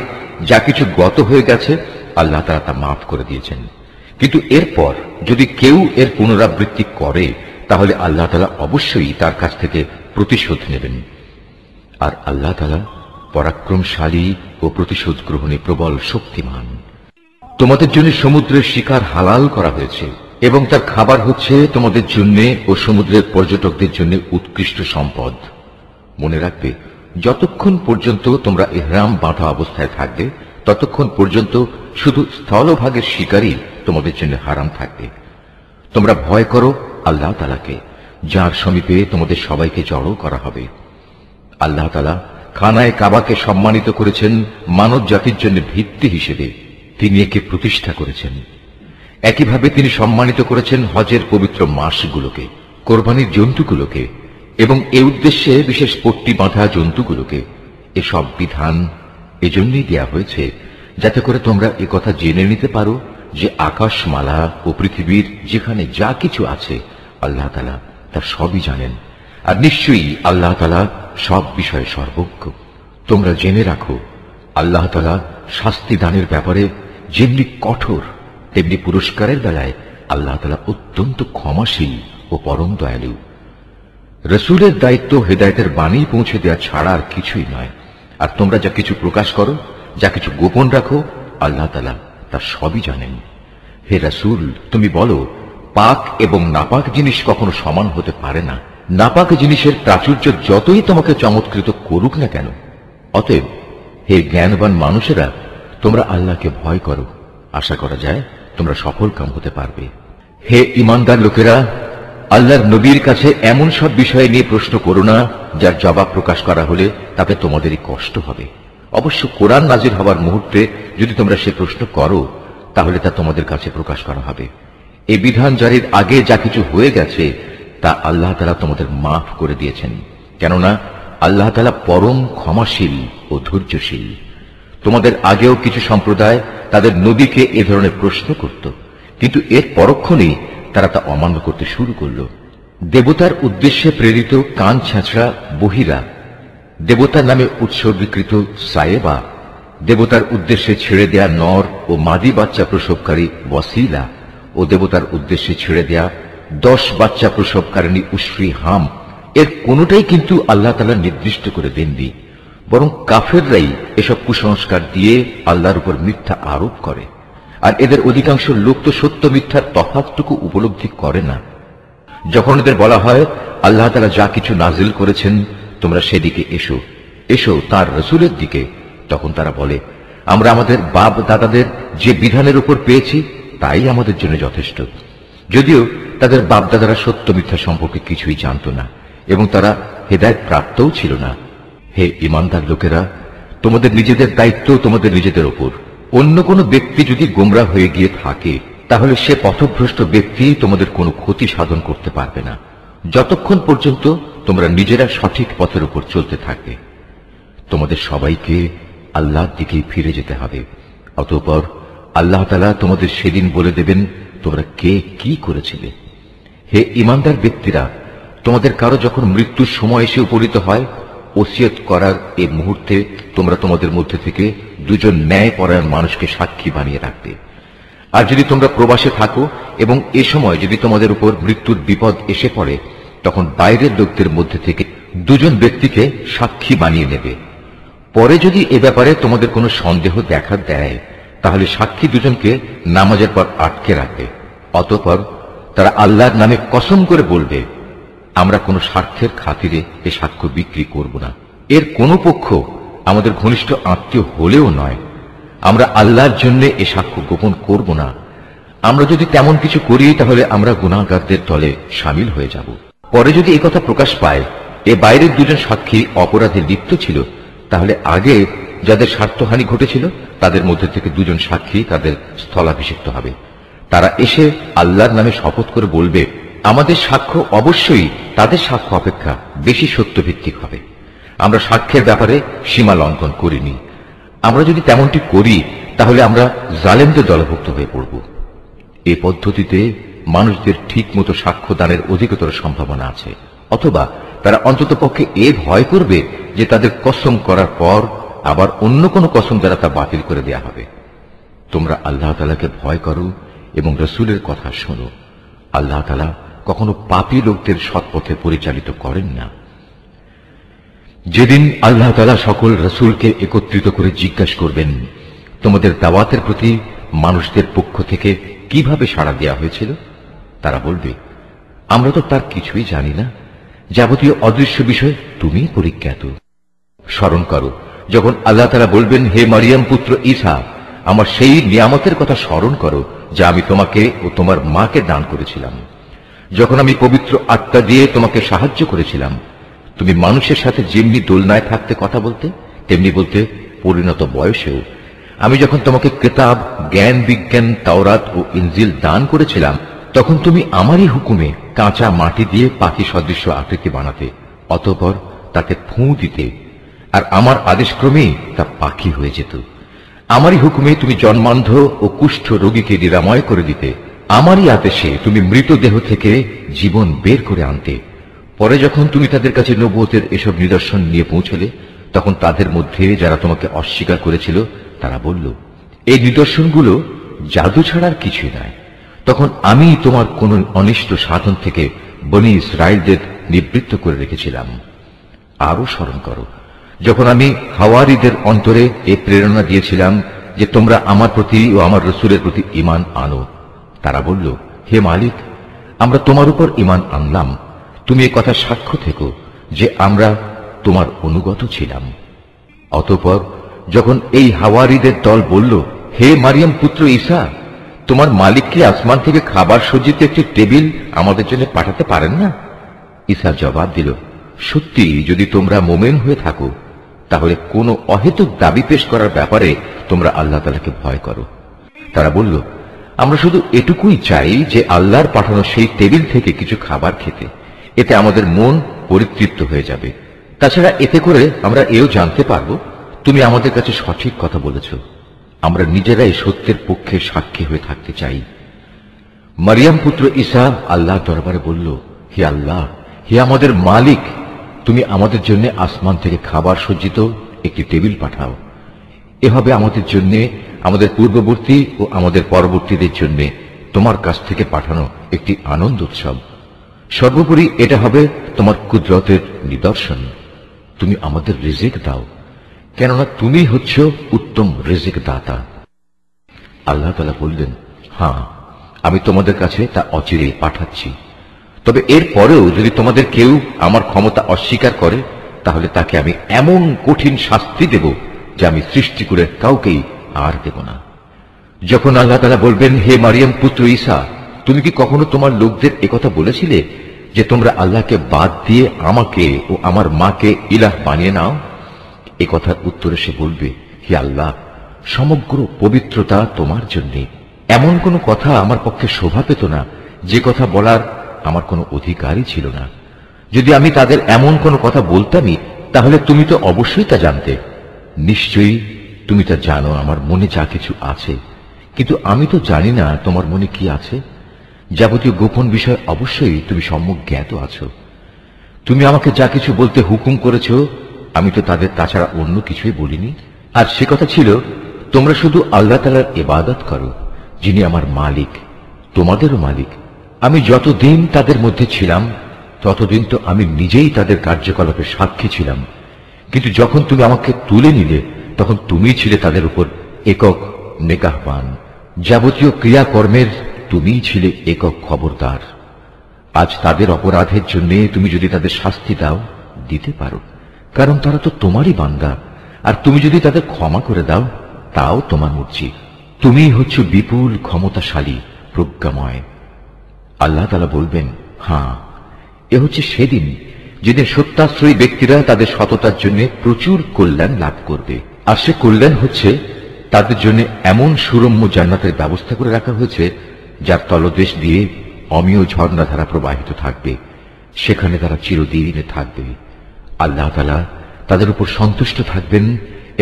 যা কিছু গত হয়ে গেছে আল্লাহ তাআলা তা মাফ করে দিয়েছেন, কিন্তু এরপর যদি কেউ এর পুনরাবৃত্তি করে তাহলে আল্লাহ তাআলা অবশ্যই তার কাছ থেকে প্রতিশোধ নেবেন। আর আল্লাহ তাআলা পরাক্রমশালী ও প্রতিশোধ গ্রহণে প্রবল শক্তিমান। তোমাদের জন্য সমুদ্রের শিকার হালাল করা হয়েছে এবং তার খাবার হচ্ছে তোমাদের জন্য ও সমুদ্রের পর্যটকদের জন্য উৎকৃষ্ট সম্পদ। মনে রাখবে, যতক্ষণ পর্যন্ত তোমরা ইহরাম বাঁধা অবস্থায় থাকবে ততক্ষণ পর্যন্ত শুধু স্থলভাগের শিকারই তোমাদের জন্য হারাম থাকবে। তোমরা ভয় করো আল্লাহ তাআলাকে, যার সমীপে তোমাদের সবাইকে জড়ো করা হবে। আল্লাহ তাআলা খানায়ে কাবাকে সম্মানিত করেছেন মানব জাতির জন্য ভিত্তি হিসেবে। তিনি একে প্রতিষ্ঠা করেছেন। একইভাবে তিনি সম্মানিত করেছেন হজের পবিত্র মাসগুলোকে, কোরবানির জন্তুগুলোকে এবং এ উদ্দেশ্যে বিশেষ পট্টি বাঁধা জন্তুগুলোকে। এসব বিধান এজন্যই দেয়া হয়েছে যাতে করে তোমরা একথা জেনে নিতে পারো যে আকাশমালা ও পৃথিবীর যেখানে যা কিছু আছে আল্লাহ তাআলা তা সবই জানেন, আর নিশ্চয়ই আল্লাহ তাআলা সব বিষয়ে সর্বজ্ঞ। তোমরা জেনে রাখো, আল্লাহ তাআলা শাস্তি দানের ব্যাপারে যেমনি কঠোর, তেমনি পুরস্কারের বেলায় আল্লাহ তাআলা অত্যন্ত ক্ষমাশীল ও পরম দয়ালু। রসুলের দায়িত্ব হেদায়েতের বাণী পৌঁছে দেওয়া ছাড়া আর কিছুই নয়। আর তোমরা যা কিছু প্রকাশ করো, যা কিছু গোপন রাখো, আল্লাহ তাআলা তা সবই জানেন। হে রাসূল, তুমি বলো, পাক এবং নাপাক জিনিস কখনো সমান হতে পারে না। নাপাক জিনিসের প্রাচুর্য যতই তোমাকে চমৎকৃত করুক না কেন। অতএব হে জ্ঞানবান মানুষেরা, তোমরা আল্লাহকে ভয় করো। আশা করা যায় তোমরা সফল কাম হতে পারবে। হে ঈমানদার লোকেরা, আল্লাহর নবীর কাছে এমন সব বিষয় নিয়ে প্রশ্ন করো না যার জবাব প্রকাশ করা হলে তাতে তোমাদেরই কষ্ট হবে। অবশ্য কোরআন নাজিল হবার মুহূর্তে যদি তোমরা সে প্রশ্ন করো তাহলে তা তোমাদের কাছে প্রকাশ করা হবে। এই বিধান জারির আগে যা কিছু হয়ে গেছে তা আল্লাহ তাআলা তোমাদের মাফ করে দিয়েছেন, কেননা আল্লাহ তাআলা পরম ক্ষমাশীল ও ধৈর্যশীল। তোমাদের আগেও কিছু সম্প্রদায় তাদের নবীকে এ ধরনের প্রশ্ন করত, কিন্তু এর পরক্ষণেই তারা তা অমান্য করতে শুরু করল। দেবতার উদ্দেশ্যে প্রেরিত কান ছেঁচড়া বহিরা, দেবতার নামে উৎসর্গীকৃত সায়েবা, দেবতার উদ্দেশ্যে ছেড়ে দেয়া নর ও মাদি বাচ্চা প্রসবকারী ওয়াসিলা ও দেবতার উদ্দেশ্যে ছেড়ে দেয়া 10 বাচ্চা প্রসবকারিণী উশ্রী হাম, এর কোনটাই কিন্তু আল্লাহ তাআলা নির্দিষ্ট করে দেননি, বরং কাফেররাই এসব কুসংস্কার দিয়ে আল্লাহর উপর মিথ্যা আরোপ করে। আর এদের অধিকাংশ লোক তো সত্য মিথ্যার তফাৎটুকু উপলব্ধি করে না। যখন এদের বলা হয় আল্লাহ তাআলা যা কিছু নাজিল করেছেন তোমরা সেদিকে এসো, এসো তার রসুলের দিকে, তখন তারা বলে, আমরা আমাদের বাপ দাদাদের যে বিধানের উপর পেয়েছি তাই আমাদের জন্য যথেষ্ট। যদিও তাদের বাপ দাদারা সত্য মিথ্যা সম্পর্কে কিছুই জানত না এবং তারা হেদায়েত প্রাপ্তও ছিল না। হে ঈমানদার লোকেরা, তোমাদের নিজেদের দায়িত্ব তোমাদের নিজেদের উপর। অন্য কোনো ব্যক্তি যদি গোমরা হয়ে গিয়ে থাকে তাহলে সে পথভ্রষ্ট ব্যক্তি তোমাদের কোনো ক্ষতি সাধন করতে পারবে না, যতক্ষণ পর্যন্ত তোমরা নিজেরা সঠিক পথের উপর চলতে থাকবে। তোমাদের সবাইকে আল্লাহর দিকেই ফিরে যেতে হবে। অতঃপর আল্লাহ তাআলা তোমাদের সেদিন বলে দেবেন তোমরা কে কি করেছিলে। হে ঈমানদার ব্যক্তিরা, তোমাদের কারো যখন মৃত্যুর সময় এসে উপনীত হয়, ওসিয়ত করার এই মুহূর্তে তোমরা তোমাদের মধ্যে থেকে 2 ন্যায়পরায়ণ মানুষকে সাক্ষী বানিয়ে রাখবে। আর যদি তোমরা প্রবাসে থাকো এবং এ সময় যদি তোমাদের উপর মৃত্যুর বিপদ এসে পড়ে, তখন বাইরের লোকদের মধ্যে থেকে 2 ব্যক্তিকে সাক্ষী বানিয়ে নেবে। পরে যদি এ ব্যাপারে তোমাদের কোনো সন্দেহ দেখা দেয় তাহলে সাক্ষী 2জনকে নামাজের পর আটকে রাখবে। অতঃপর তারা আল্লাহর নামে কসম করে বলবে, আমরা কোনো স্বার্থের খাতিরে এ সাক্ষ্য বিক্রি করব না। এর কোনো পক্ষ আমাদের ঘনিষ্ঠ আত্মীয় হলেও নয়। আমরা আল্লাহর জন্য এ সাক্ষ্য গোপন করব না। আমরা যদি তেমন কিছু করি তাহলে আমরা গুনাহগারদের দলে শামিল হয়ে যাব। পরে যদি একথা প্রকাশ পায় এ বাইরের 2জন সাক্ষী অপরাধে লিপ্ত ছিল, তাহলে আগে যাদের স্বার্থহানি ঘটেছিল তাদের মধ্যে থেকে 2জন সাক্ষী তাদের স্থলাভিষিক্ত হবে। তারা এসে আল্লাহর নামে শপথ করে বলবে, আমাদের সাক্ষ্য অবশ্যই তাদের সাক্ষ্য অপেক্ষা বেশি সত্যভিত্তিক হবে। আমরা সাক্ষ্যের ব্যাপারে সীমা লঙ্ঘন করিনি। আমরা যদি তেমনটি করি তাহলে আমরা জালেমদের দলভুক্ত হয়ে পড়ব। এ পদ্ধতিতে মানুষদের ঠিক মতো সাক্ষ্য দানের অধিকতর সম্ভাবনা আছে। অথবা তারা অন্ততপক্ষে এ ভয় করবে যে তাদের কসম করার পর আবার অন্য কোনো কসম দ্বারা তা বাতিল করে দেয়া হবে। তোমরা আল্লাহ তাআলাকে ভয় করো এবং রসুলের কথা শোনো। আল্লাহ তাআলা কখনো পাপী লোকদের সৎপথে পরিচালিত করেন না। যেদিন আল্লাহ তাআলা সকল রসুলকে একত্রিত করে জিজ্ঞাসা করবেন, তোমাদের দাওয়াতের প্রতি মানুষদের পক্ষ থেকে কিভাবে সাড়া দেওয়া হয়েছিল, তারা বলবে, আমরা তো তার কিছুই জানি না। যাবতীয় অদৃশ্য বিষয় তুমি পরিজ্ঞাত। স্মরণ করো যখন আল্লাহ তাআলা বলবেন, হে মারিয়াম পুত্র ঈসা, আমার সেই নিয়ামতের কথা স্মরণ করো যা আমি তোমাকে ও তোমার মাকে দান করেছিলাম। যখন আমি পবিত্র আত্মা দিয়ে তোমাকে সাহায্য করেছিলাম, তুমি মানুষের সাথে যেমনি দোলনায় থাকতে কথা বলতে, তেমনি বলতে পরিণত বয়সেও। আমি যখন তোমাকে কিতাব, জ্ঞান বিজ্ঞান, তাওরাত ও ইনজিল দান করেছিলাম, তখন তুমি আমারই হুকুমে কাঁচা মাটি দিয়ে পাখি সদৃশ্য আকৃতি বানাতে, অতঃপর তাতে ফুঁ দিতে, আর আমার আদেশক্রমেই তা পাখি হয়ে যেত। আমারই হুকুমে তুমি জন্মান্ধ ও কুষ্ঠ রোগীকে নিরাময় করে দিতে। আমারই আদেশে তুমি মৃতদেহ থেকে জীবন বের করে আনতে। পরে যখন তুমি তাদের কাছে নবুয়তের এসব নিদর্শন নিয়ে পৌঁছলে, তখন তাদের মধ্যে যারা তোমাকে অস্বীকার করেছিল তারা বলল, এই নিদর্শনগুলো জাদু ছাড়ার কিছুই নয়। তখন আমি তোমার কোন অনিষ্ট সাধন থেকে বনী ইসরায়েলদের নিবৃত্ত করে রেখেছিলাম। আরো স্মরণ করো যখন আমি হাওয়ারীদের অন্তরে এই প্রেরণা দিয়েছিলাম যে তোমরা আমার প্রতি ও আমার রসূলের প্রতি ঈমান আনো। তারা বলল, হে মালিক, আমরা তোমার উপর ঈমান আনলাম। তুমি এ কথা সাক্ষ্য থেকো যে আমরা তোমার অনুগত ছিলাম। অতঃপর যখন এই হাওয়ারীদের দল বলল, হে মারিয়াম পুত্র ঈসা, তোমার মালিক কি আসমান থেকে খাবার সজ্জিত একটি টেবিল আমাদের জন্য পাঠাতে পারেন না? ঈসা জবাব দিল, সত্যি যদি তোমরা মোমেন হয়ে থাকো, তাহলে কোন অহেতুক দাবি পেশ করার ব্যাপারে তোমরা আল্লাহ তাআলাকে ভয় করো। তারা বলল, আমরা শুধু এটুকুই চাই যে আল্লাহর পাঠানো সেই টেবিল থেকে কিছু খাবার খেতে, এতে আমাদের মন পরিতৃপ্ত হয়ে যাবে। তাছাড়া এতে করে আমরা এও জানতে পারবো তুমি আমাদের কাছে সঠিক কথা বলেছ। আমরা নিজেরাই সত্যের পক্ষে সাক্ষী হয়ে থাকতে চাই। মারিয়াম পুত্র ঈসা আল্লাহর দরবারে বলল, হে আল্লাহ, হে আমাদের মালিক, তুমি আমাদের জন্য আসমান থেকে খাবার সজ্জিত একটি টেবিল পাঠাও। এ হবে আমাদের জন্য, আমাদের পূর্ববর্তী ও আমাদের পরবর্তীদের জন্য তোমার কাছ থেকে পাঠানো একটি আনন্দ উৎসব। সর্বোপরি এটা হবে তোমার কুদরতের নিদর্শন। তুমি আমাদের রিজিক দাও, কেননা তুমি হচ্ছ উত্তম রিজিক দাতা। আল্লাহ তাআলা বললেন, হ্যাঁ, আমি তোমাদের কাছে তা অচিরে পাঠাচ্ছি। তবে এর পরেও যদি তোমাদের কেউ আমার ক্ষমতা অস্বীকার করে, তাহলে তাকে আমি এমন কঠিন শাস্তি দেব যে আমি সৃষ্টি করে কাউকেই আর দেব না। যখন আল্লাহ তাআলা বলবেন, হে মারিয়াম পুত্র ঈসা, তুমি কি কখনো তোমার লোকদের একথা বলেছিলে যে তোমরা আল্লাহকে বাদ দিয়ে আমাকে ও আমার মাকে ইলাহ বানিয়ে নাও? এ কথার উত্তরে সে বলবে, হে আল্লাহ, সমগ্র পবিত্রতা তোমার জন্য। এমন কোন কথা আমার পক্ষে শোভা পেত না যে কথা বলার আমার কোনো অধিকারই ছিল না। যদি আমি তাদের এমন কোন কথা বলতামই, তাহলে তুমি তো অবশ্যই তা জানতে। নিশ্চয়ই তুমি তা জানো আমার মনে যা কিছু আছে, কিন্তু আমি তো জানি না তোমার মনে কি আছে। যাবতীয় গোপন বিষয় অবশ্যই তুমি সম্যক জ্ঞাত আছো। তুমি আমাকে যা কিছু বলতে হুকুম করেছ, আমি তো তাদের তাছাড়া অন্য কিছুই বলিনি। আর সে কথা ছিল, তোমরা শুধু আল্লাহ তাআলার ইবাদত করো, যিনি আমার মালিক, তোমাদেরও মালিক। আমি যতদিন তাদের মধ্যে ছিলাম, ততদিন তো আমি নিজেই তাদের কার্যকলাপের সাক্ষী ছিলাম, কিন্তু যখন তুমি আমাকে তুলে নিলে, তখন তুমিই ছিলে তাদের উপর একক নিগাহবান। যাবতীয় ক্রিয়াকর্মের তুমিই ছিলে একক খবরদার। আজ তাদের অপরাধের জন্য তুমি যদি তাদের শাস্তি দাও, দিতে পারো, কারণ তারা তো তোমারই বান্দা। আর তুমি যদি তাদের ক্ষমা করে দাও, তাও তোমার মর্জি। তুমিই হচ্ছ বিপুল ক্ষমতাশালী, প্রজ্ঞাময়। আল্লাহ তাআলা বলবেন, হ্যাঁ, এ হচ্ছে সেদিন যেদিন সত্যাশ্রয়ী ব্যক্তিরা তাদের সততার জন্য প্রচুর কল্যাণ লাভ করবে। আর সে কল্যাণ হচ্ছে তাদের জন্য এমন সুরম্য জান্নাতের ব্যবস্থা করে রাখা হয়েছে, যার তলদেশ দিয়ে অমীয় ঝর্ণাধারা প্রবাহিত থাকবে। সেখানে তারা চিরদিনে থাকবে। আল্লাহ তাআলা তাদের উপর সন্তুষ্ট থাকবেন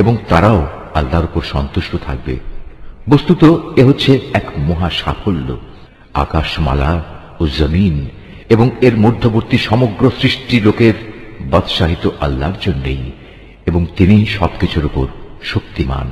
এবং তারাও আল্লাহর উপর সন্তুষ্ট থাকবে। বস্তুত এ হচ্ছে এক মহা সাফল্য। আকাশমালা ও জমিন এবং এর মধ্যবর্তী সমগ্র সৃষ্টি লোকের বাদশাহিত আল্লাহর জন্যই, এবং তিনি সবকিছুর উপর শক্তিমান।